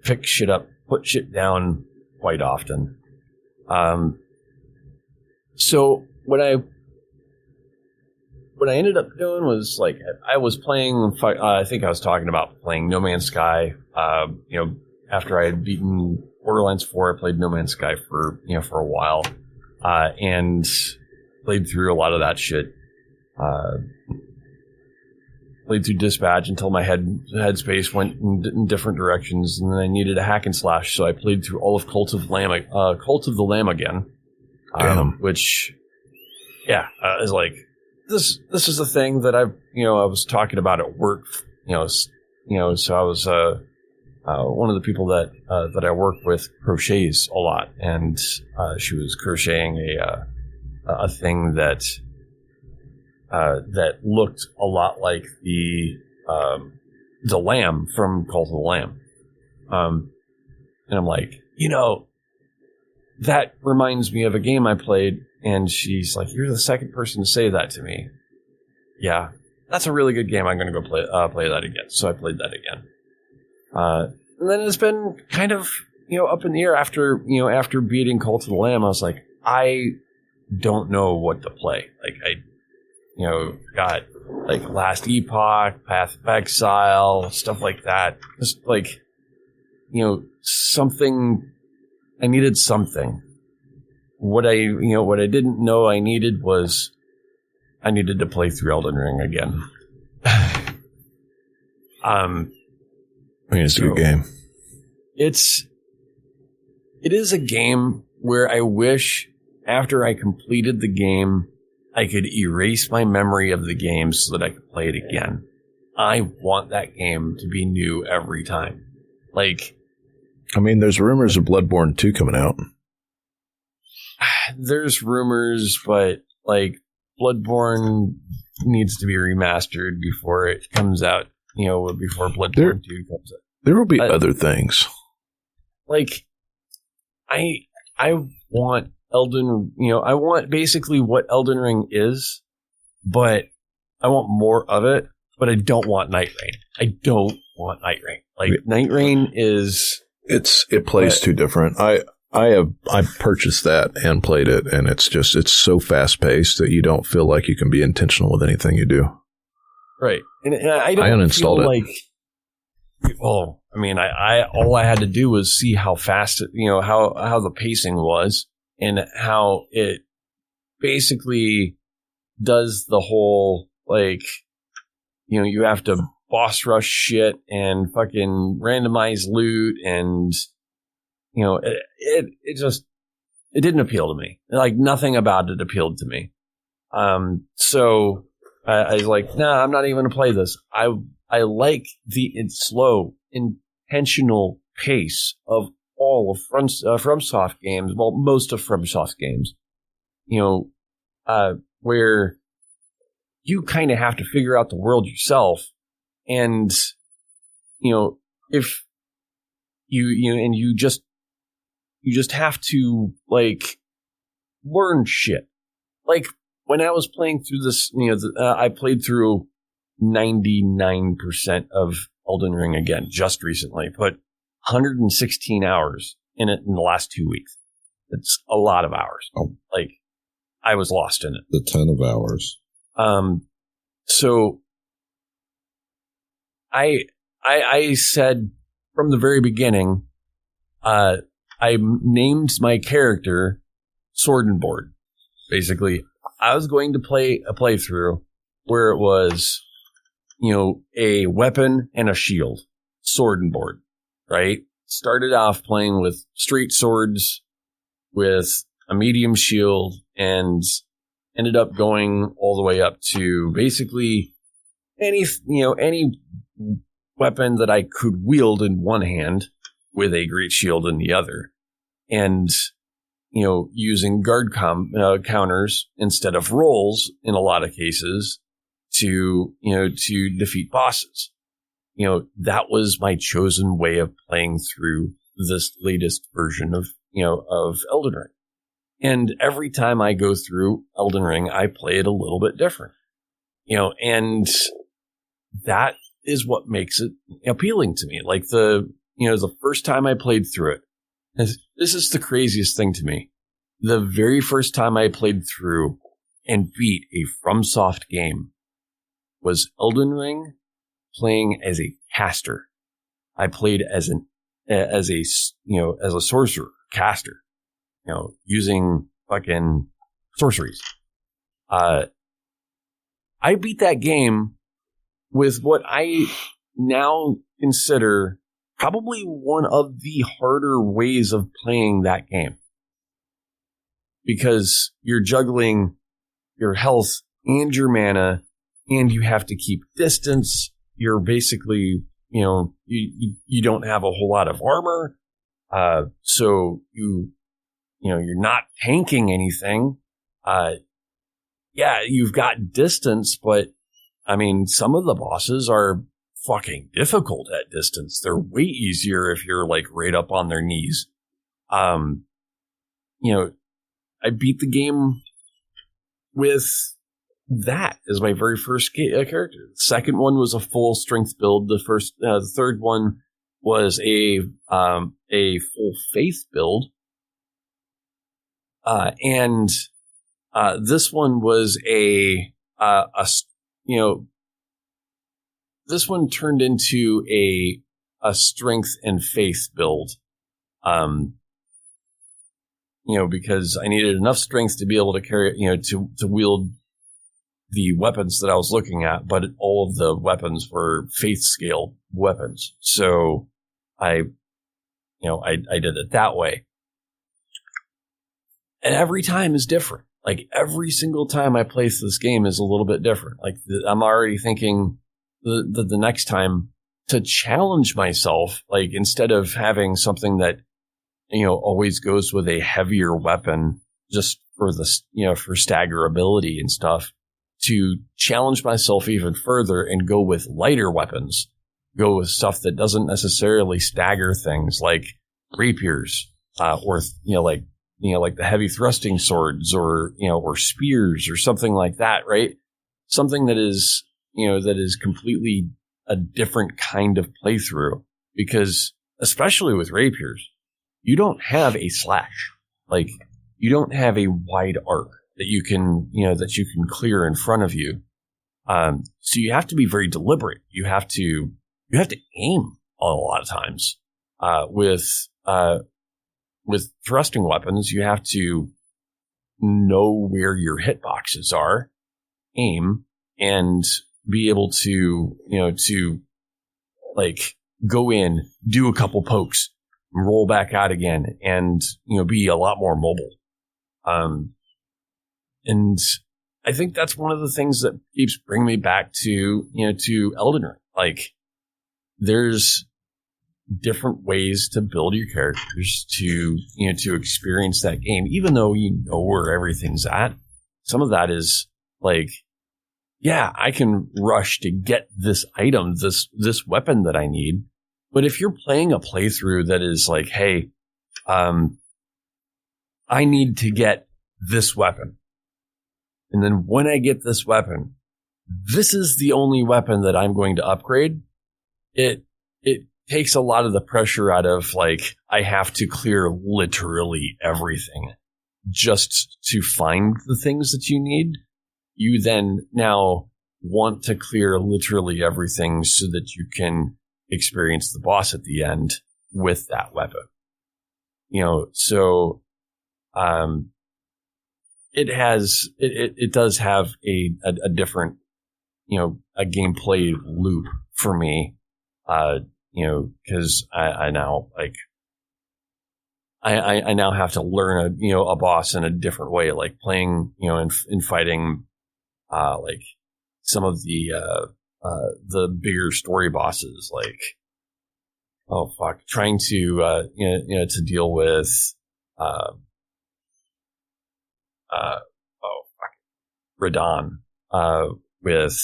pick shit up, put shit down quite often. So what I ended up doing was like I was playing. I think I was talking about playing No Man's Sky. After I had beaten Borderlands 4, I played No Man's Sky for a while, and played through a lot of that shit. Played through Dispatch until my headspace went in different directions, and then I needed a hack and slash, so I played through all of Cult of the Lamb again. Which, is like this is a thing that I was talking about at work. So I was one of the people that I work with crochets a lot, and she was crocheting a thing that looked a lot like the lamb from Cult of the Lamb. And I'm like, that reminds me of a game I played. And she's like, you're the second person to say that to me. Yeah, that's a really good game. I'm going to go play that again. So I played that again. And then it's been kind of, up in the air after beating Cult of the Lamb. I was like, I don't know what to play. Like got like Last Epoch, Path of Exile, stuff like that. Just like, something. I needed something. What I didn't know I needed was I needed to play through Elden Ring again. It's a good game. It is a game where I wish after I completed the game, I could erase my memory of the game so that I could play it again. I want that game to be new every time. Like, there's rumors of Bloodborne 2 coming out. There's rumors, but like Bloodborne needs to be remastered before it comes out, before Bloodborne 2 comes out. There will be other things. Like, I want I want basically what Elden Ring is, but I want more of it, but I don't want Night Rain. I don't want Night Rain. Like, Night Rain is... It plays too different. I purchased that and played it, and it's so fast paced that you don't feel like you can be intentional with anything you do. Right, and I don't uninstalled feel it. Like. Oh, all I had to do was see how fast how the pacing was, and how it basically does the whole you have to boss rush shit and fucking randomize loot, and it didn't appeal to me. Like, nothing about it appealed to me. So I was like, nah, I'm not even gonna play this. I like the slow, intentional pace of all of FromSoft games. Well, most of FromSoft games, where you kind of have to figure out the world yourself. And, if you just have to learn shit. Like, when I was playing through this, I played through 99% of Elden Ring again just recently. Put 116 hours in it in the last 2 weeks. It's a lot of hours. Oh. I was lost in it. The 10 of hours. So I said from the very beginning, I named my character Sword and Board. Basically, I was going to play a playthrough where it was, a weapon and a shield, Sword and Board, right? Started off playing with straight swords with a medium shield, and ended up going all the way up to basically any weapon that I could wield in one hand with a great shield in the other, and using guard counters instead of rolls in a lot of cases to defeat bosses. that was my chosen way of playing through this latest version of Elden Ring. And every time I go through Elden Ring, I play it a little bit different, and that is what makes it appealing to me. Like the first time I played through it, this is the craziest thing to me. The very first time I played through and beat a FromSoft game was Elden Ring, playing as a caster. I played as a sorcerer caster, using fucking sorceries. I beat that game with what I now consider probably one of the harder ways of playing that game. Because you're juggling your health and your mana, and you have to keep distance. You're basically, you don't have a whole lot of armor. So you're not tanking anything. Yeah, you've got distance, but I mean, some of the bosses are fucking difficult at distance. They're way easier if you're like right up on their knees. I beat the game with that as my very first character. The second one was a full strength build. The third one was a full faith build. And this one was this one turned into a strength and faith build. Because I needed enough strength to be able to carry, to wield the weapons that I was looking at, but all of the weapons were faith scale weapons. So I did it that way. And every time is different. Like every single time I play this game is a little bit different. Like I'm already thinking the next time to challenge myself, like instead of having something that always goes with a heavier weapon just for for staggerability and stuff, to challenge myself even further and go with lighter weapons, go with stuff that doesn't necessarily stagger things like rapiers, or like the heavy thrusting swords or spears or something like that, right? Something that is completely a different kind of playthrough, because especially with rapiers, you don't have a slash. Like, you don't have a wide arc that you can clear in front of you. So you have to be very deliberate. You have to aim a lot of times. With thrusting weapons, you have to know where your hitboxes are, aim, and be able to like go in, do a couple pokes, roll back out again, and be a lot more mobile. And I think that's one of the things that keeps bringing me back to Elden Ring. Like, there's different ways to build your characters to experience that game, even though you know where everything's at. Some of that is like, yeah, I can rush to get this item, this weapon that I need. But if you're playing a playthrough that is like, hey, I need to get this weapon, and then when I get this weapon, this is the only weapon that I'm going to upgrade, it takes a lot of the pressure out of, like, I have to clear literally everything just to find the things that you need. You then now want to clear literally everything so that you can experience the boss at the end with that weapon. So it does have a different, a gameplay loop for me. Because I now, like, I now have to learn a boss in a different way, like playing, in fighting, like some of the bigger story bosses, like, oh fuck, trying to to deal with Radon with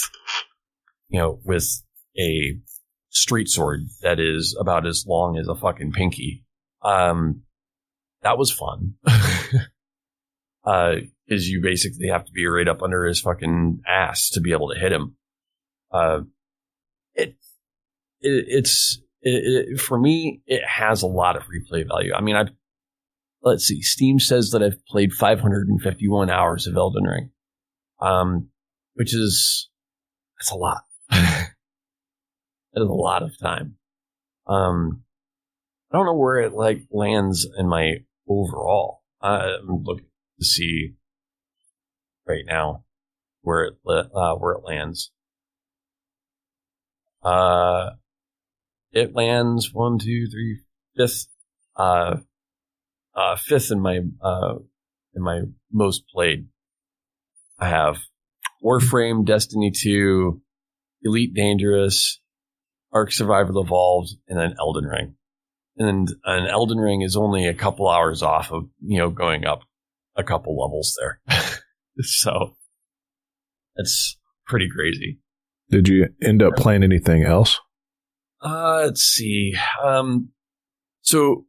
a straight sword that is about as long as a fucking pinky. That was fun. Is you basically have to be right up under his fucking ass to be able to hit him. It's for me, it has a lot of replay value. I mean, let's see. Steam says that I've played 551 hours of Elden Ring, which that's a lot. That is a lot of time. I don't know where it lands in my overall. I'm looking to see right now where it lands. It lands 1, 2, 3, fifth. Fifth in my most played. I have Warframe, Destiny 2, Elite Dangerous, Ark Survival Evolved, and then Elden Ring. And an Elden Ring is only a couple hours off of, going up a couple levels there. So it's pretty crazy. Did you end up playing anything else? Let's see. So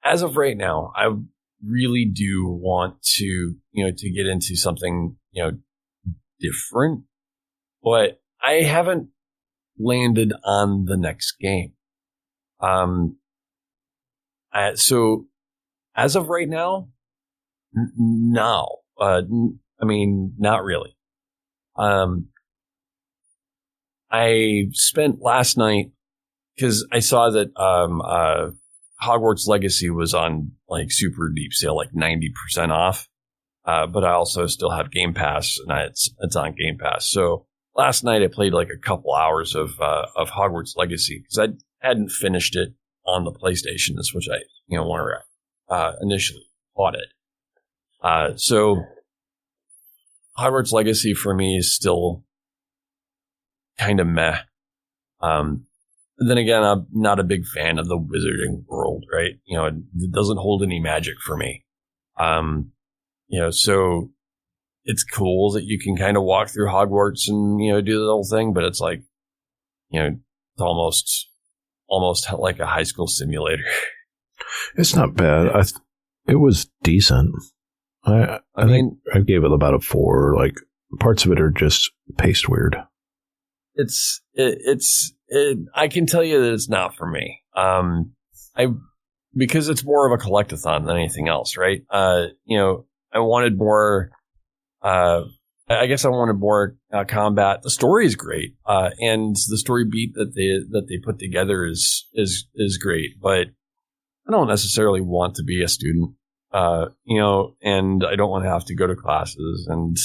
as of right now, I really do want to, to get into something, different, but I haven't landed on the next game. So as of right now, no. I mean, not really. I spent last night because I saw that Hogwarts Legacy was on super deep sale, 90% off. But I also still have Game Pass, and it's on Game Pass. So last night I played a couple hours of Hogwarts Legacy because I hadn't finished it on the PlayStation, which I when I initially bought it. So Hogwarts Legacy for me is still kind of meh. Then again, I'm not a big fan of the wizarding world, right? It doesn't hold any magic for me. So it's cool that you can kind of walk through Hogwarts and, do the whole thing, but it's it's almost like a high school simulator. It's not bad. It was decent. I think I gave it about a 4. Parts of it are just paced weird. I can tell you that it's not for me. Because it's more of a collectathon than anything else, right? I wanted more. I guess I wanted more combat. The story is great, and the story beat that they put together is great. But I don't necessarily want to be a student, and I don't want to have to go to classes. And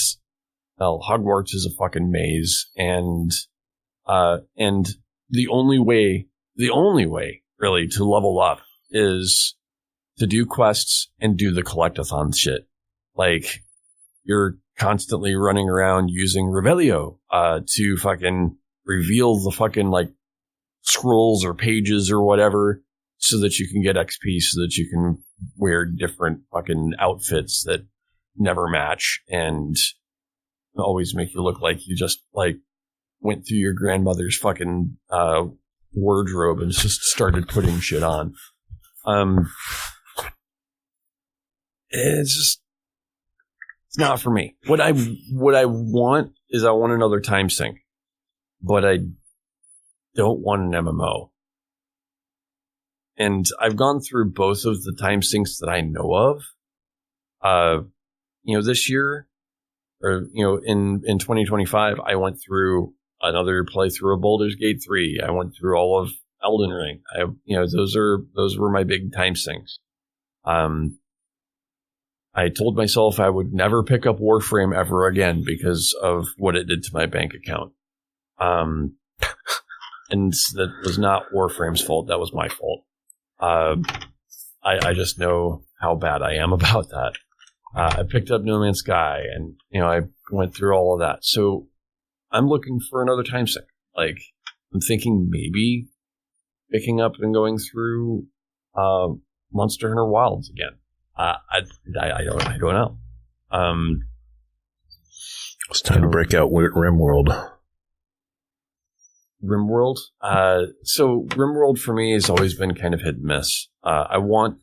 Hogwarts is a fucking maze, and the only way really to level up is to do quests and do the collectathon shit. You're constantly running around using Revelio to fucking reveal the fucking scrolls or pages or whatever so that you can get XP, so that you can wear different fucking outfits that never match and always make you look like you just went through your grandmother's fucking wardrobe and just started putting shit on. It's not for me. What I want is I want another time sink, but I don't want an MMO. And I've gone through both of the time sinks that I know of. This year, or in 2025, I went through another playthrough of Baldur's Gate 3. I went through all of Elden Ring. Those were my big time sinks. I told myself I would never pick up Warframe ever again because of what it did to my bank account. And that was not Warframe's fault. That was my fault. I just know how bad I am about that. I picked up No Man's Sky and, I went through all of that. So I'm looking for another time sink. I'm thinking maybe picking up and going through Monster Hunter Wilds again. I don't know. It's time to break out RimWorld. RimWorld. So RimWorld for me has always been kind of hit and miss. I want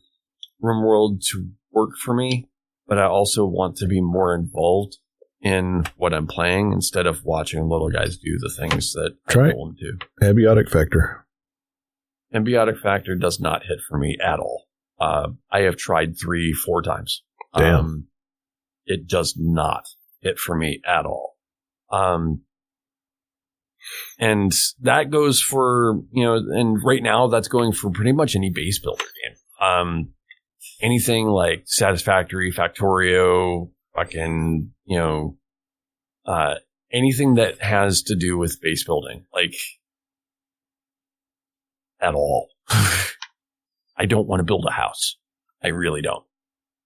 RimWorld to work for me, but I also want to be more involved in what I'm playing instead of watching little guys do the things that I want them to. Abiotic Factor. Ambiotic Factor does not hit for me at all. I have tried 3-4 times. Damn. It does not hit for me at all. And that goes for, and right now that's going for pretty much any base builder game. Anything like Satisfactory, Factorio, fucking, anything that has to do with base building, like, at all. I don't want to build a house. I really don't.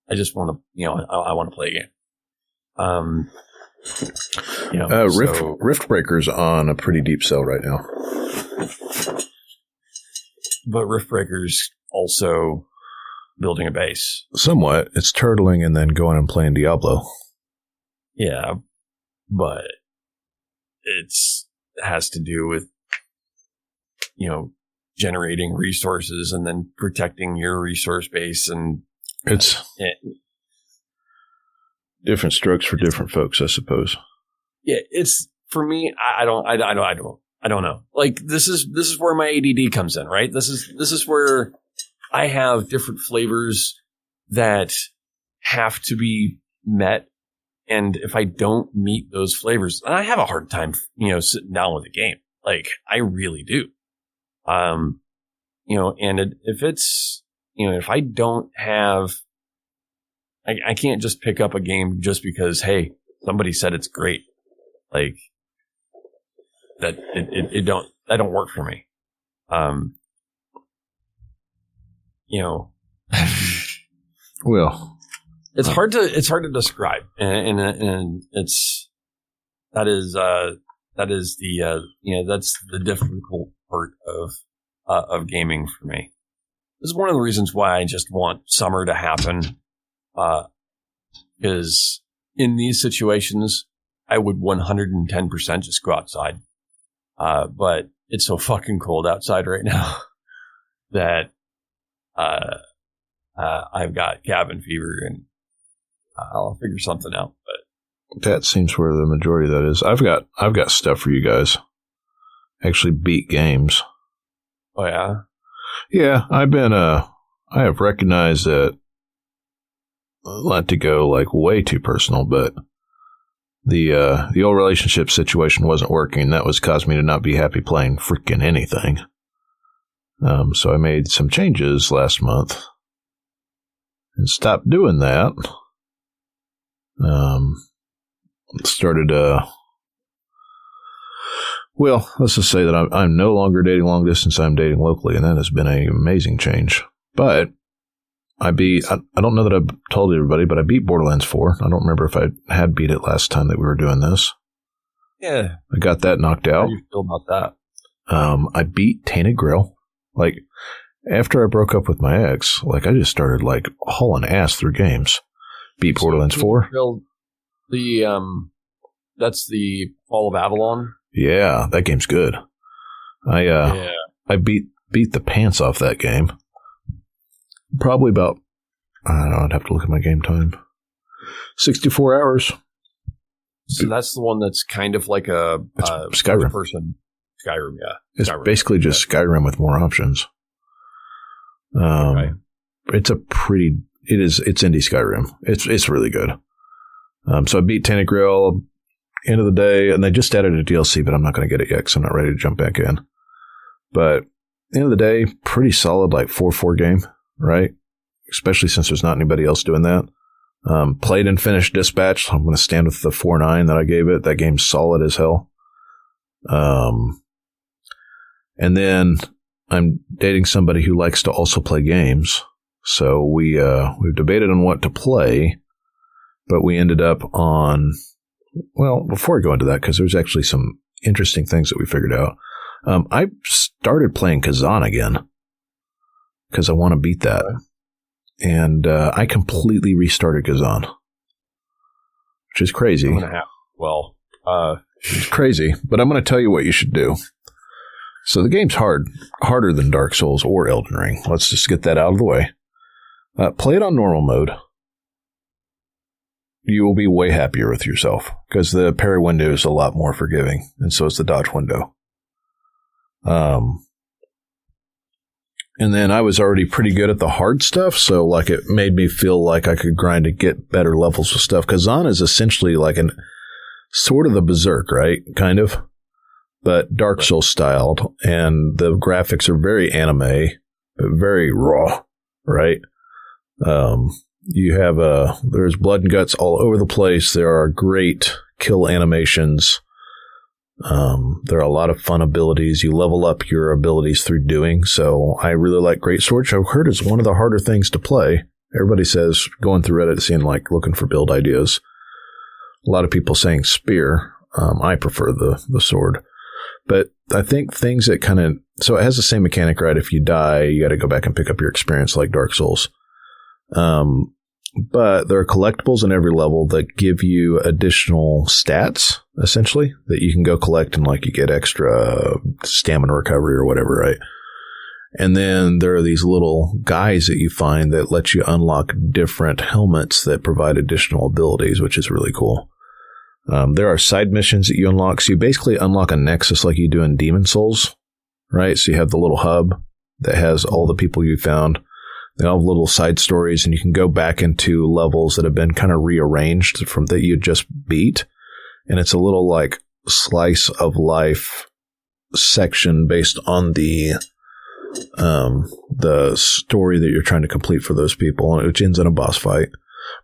I just want to, I want to play a game. Rift Breaker's on a pretty deep sell right now. But Rift Breaker's also building a base. Somewhat. It's turtling and then going and playing Diablo. Yeah, but it has to do with, generating resources and then protecting your resource base, and it's different strokes for different folks, I suppose. Yeah, it's for me. I don't know. Like this is where my ADD comes in, right? This is where I have different flavors that have to be met, and if I don't meet those flavors, I have a hard time, sitting down with a game. Like I really do. If it's, if I don't have, I can't just pick up a game just because, hey, somebody said it's great. Like that, that don't work for me. Well, it's hard to describe. And that's the difficult part of gaming for me. This is one of the reasons why I just want summer to happen. Because in these situations, I would 110% just go outside. But it's so fucking cold outside right now that I've got cabin fever, and I'll figure something out. But that seems where the majority of that is. I've got stuff for you guys. Actually beat games. Oh yeah? Yeah, I have recognized that, not to go like way too personal, but the old relationship situation wasn't working. That was caused me to not be happy playing freaking anything. So I made some changes last month and stopped doing that. Started well, let's just say that I'm no longer dating long distance. I'm dating locally, and that has been an amazing change. But I don't know that I've told everybody, but I beat Borderlands 4. I don't remember if I had beat it last time that we were doing this. Yeah. I got that knocked out. How do you feel about that? I beat Tainted Grail. Like, after I broke up with my ex, like, I just started, like, hauling ass through games. Beat Borderlands 4. That's the Fall of Avalon. Yeah, that game's good. I beat the pants off that game. Probably about, I don't know, I'd have to look at my game time. 64 hours. So that's the one that's kind of like a Skyrim. Skyrim, yeah. It's Skyrim. basically just Skyrim with more options. Okay. It's indie Skyrim. It's really good. So I beat Tainted Grail end of the day, and they just added a DLC, but I'm not going to get it yet because I'm not ready to jump back in. But end of the day, pretty solid, like 4-4 game, right? Especially since there's not anybody else doing that. Played and finished Dispatch. I'm going to stand with the 4.9 that I gave it. That game's solid as hell. And then I'm dating somebody who likes to also play games. So we've debated on what to play, but we ended up on, well, before I go into that, because there's actually some interesting things that we figured out. I started playing Khazan again because I want to beat that. And I completely restarted Khazan, which is crazy. It's crazy, but I'm I'm going to tell you what you should do. So the game's harder than Dark Souls or Elden Ring. Let's just get that out of the way. Play it on normal mode. You will be way happier with yourself because the parry window is a lot more forgiving, and so is the dodge window. And then I was already pretty good at the hard stuff, so like it made me feel like I could grind to get better levels of stuff. Khazan is essentially like an sort of the Berserk, right? Kind of, but Dark Souls styled, and the graphics are very anime, but very raw, right? You have there's blood and guts all over the place. There are great kill animations. There are a lot of fun abilities. You level up your abilities through doing. So I really like Greatsword, which I've heard is one of the harder things to play. Everybody says, going through Reddit, seeing like looking for build ideas. A lot of people saying spear. I prefer the sword. But I think things that kind of, so it has the same mechanic, right? If you die, you got to go back and pick up your experience like Dark Souls. But there are collectibles in every level that give you additional stats, essentially, that you can go collect and like you get extra stamina recovery or whatever, right? And then there are these little guys that you find that let you unlock different helmets that provide additional abilities, which is really cool. There are side missions that you unlock. So you basically unlock a nexus like you do in Demon Souls, right? So you have the little hub that has all the people you found. They all have little side stories, and you can go back into levels that have been kind of rearranged from that you just beat. And it's a little like slice of life section based on the story that you're trying to complete for those people, which ends in a boss fight.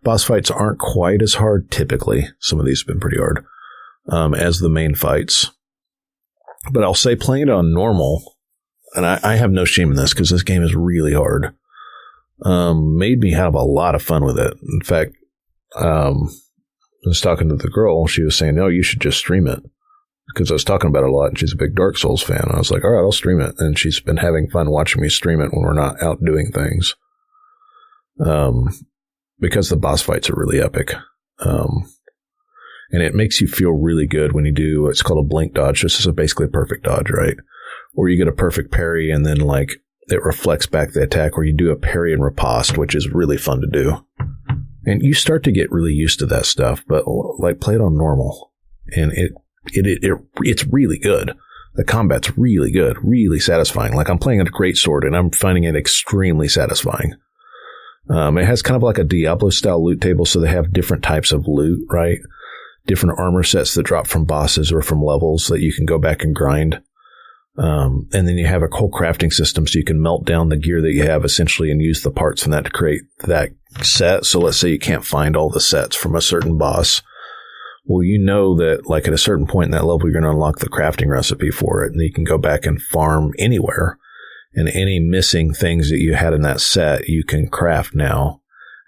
Boss fights aren't quite as hard typically. Some of these have been pretty hard as the main fights. But I'll say playing it on normal, and I have no shame in this because this game is really hard. Made me have a lot of fun with it. In fact, I was talking to the girl. She was saying, no, you should just stream it. Because I was talking about it a lot, and she's a big Dark Souls fan. I was like, all right, I'll stream it. And she's been having fun watching me stream it when we're not out doing things. Because the boss fights are really epic. And it makes you feel really good when you do, it's called a blink dodge. This is basically a perfect dodge, right? Or you get a perfect parry, and then like, it reflects back the attack, or you do a parry and riposte, which is really fun to do. And you start to get really used to that stuff, but like play it on normal, and it's really good. The combat's really good, really satisfying. Like I'm playing a Greatsword, and I'm finding it extremely satisfying. It has kind of like a Diablo style loot table, so they have different types of loot, right? Different armor sets that drop from bosses or from levels that you can go back and grind. And then you have a whole crafting system, so you can melt down the gear that you have essentially and use the parts from that to create that set. So let's say you can't find all the sets from a certain boss. Well, you know that like at a certain point in that level, you're going to unlock the crafting recipe for it, and you can go back and farm anywhere, and any missing things that you had in that set, you can craft now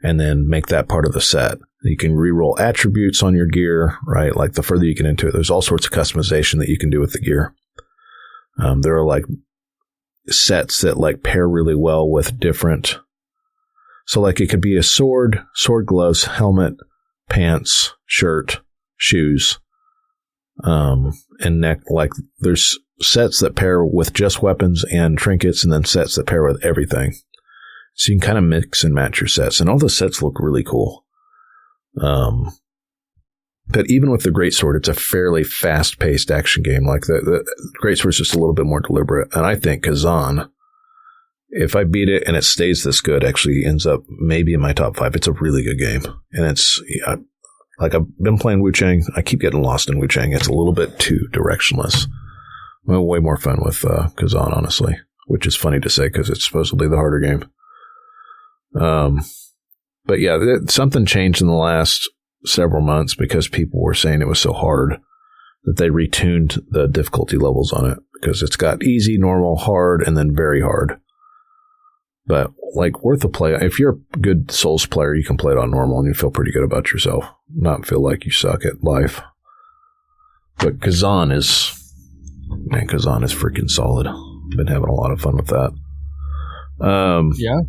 and then make that part of the set. You can reroll attributes on your gear, right? Like the further you get into it, there's all sorts of customization that you can do with the gear. There are like sets that like pair really well with different. So like it could be a sword gloves, helmet, pants, shirt, shoes, and neck. Like there's sets that pair with just weapons and trinkets, and then sets that pair with everything. So you can kind of mix and match your sets, and all the sets look really cool. But even with the Greatsword, it's a fairly fast-paced action game. Like the Greatsword is just a little bit more deliberate. And I think Khazan, if I beat it and it stays this good, actually ends up maybe in my top 5. It's a really good game. And it's, like I've been playing Wu Chang. I keep getting lost in Wu Chang. It's a little bit too directionless. I'm having way more fun with Khazan, honestly, which is funny to say because it's supposedly the harder game. But yeah, something changed in the last several months because people were saying it was so hard that they retuned the difficulty levels on it, because it's got easy, normal, hard, and then very hard. But like worth a play. If you're a good Souls player, you can play it on normal and you feel pretty good about yourself. Not feel like you suck at life. But Khazan is freaking solid. Been having a lot of fun with that. Yeah.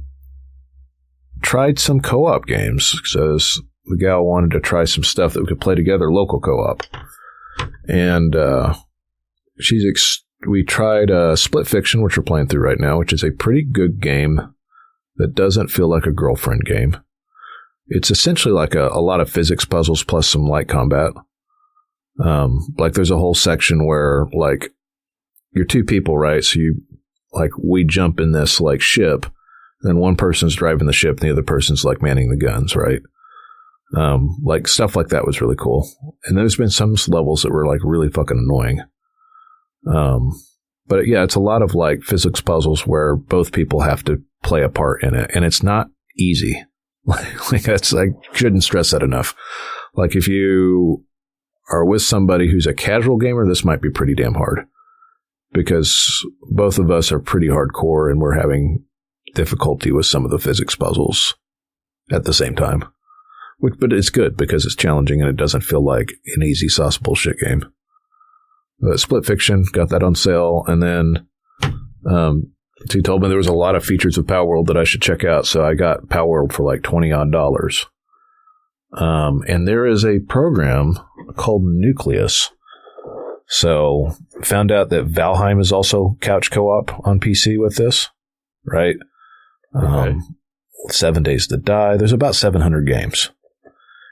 Tried some co-op games because the gal wanted to try some stuff that we could play together, local co-op. And she's we tried Split Fiction, which we're playing through right now, which is a pretty good game that doesn't feel like a girlfriend game. It's essentially like a lot of physics puzzles plus some light combat. Like there's a whole section where like you're two people, right? So we jump in this like ship, then one person's driving the ship and the other person's like manning the guns, right? Like stuff like that was really cool. And there's been some levels that were like really fucking annoying. But yeah, it's a lot of like physics puzzles where both people have to play a part in it, and it's not easy. Like that's, I shouldn't stress that enough. Like if you are with somebody who's a casual gamer, this might be pretty damn hard because both of us are pretty hardcore and we're having difficulty with some of the physics puzzles at the same time. But it's good because it's challenging and it doesn't feel like an easy sauce bullshit game. Split Fiction, got that on sale, and then he told me there was a lot of features of Power World that I should check out, so I got Power World for like $20 odd. And there is a program called Nucleus. So found out that Valheim is also couch co-op on PC with this, right? Okay. 7 Days to Die. There's about 700 games.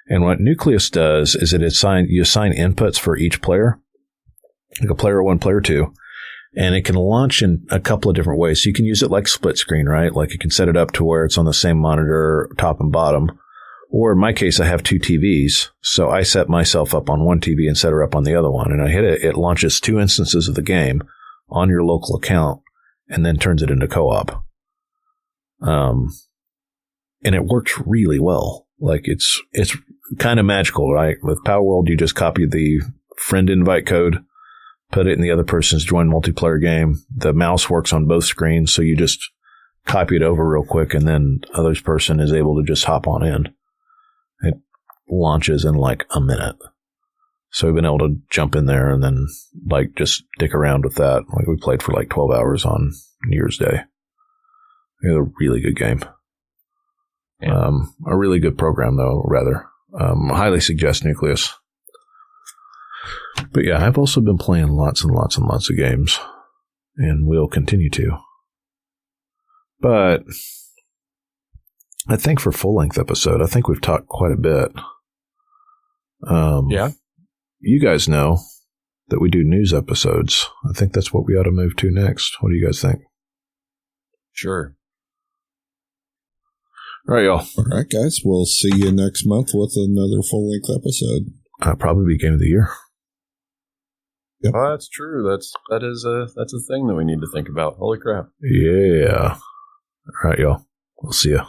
And what Nucleus does is you assign inputs for each player, like a player 1, player 2, and it can launch in a couple of different ways. So you can use it like split screen, right? Like you can set it up to where it's on the same monitor, top and bottom. Or in my case, I have 2 TVs. So I set myself up on one TV and set her up on the other one. And I hit it. It launches 2 instances of the game on your local account and then turns it into co-op. And it works really well. Like it's kind of magical, right? With Power World, you just copy the friend invite code, put it in the other person's join multiplayer game. The mouse works on both screens, so you just copy it over real quick, and then the other person is able to just hop on in. It launches in like a minute. So we've been able to jump in there and then like just dick around with that. Like we played for like 12 hours on New Year's Day. It was a really good game. Yeah. A really good program, though, rather. Highly suggest Nucleus. But yeah, I've also been playing lots and lots and lots of games, and will continue to. But I think for full-length episode, I think we've talked quite a bit. Yeah. You guys know that we do news episodes. I think that's what we ought to move to next. What do you guys think? Sure. All right, y'all. All right, guys. We'll see you next month with another full-length episode. Probably be Game of the Year. Yep. Oh, that's true. That's a thing that we need to think about. Holy crap. Yeah. All right, y'all. We'll see ya.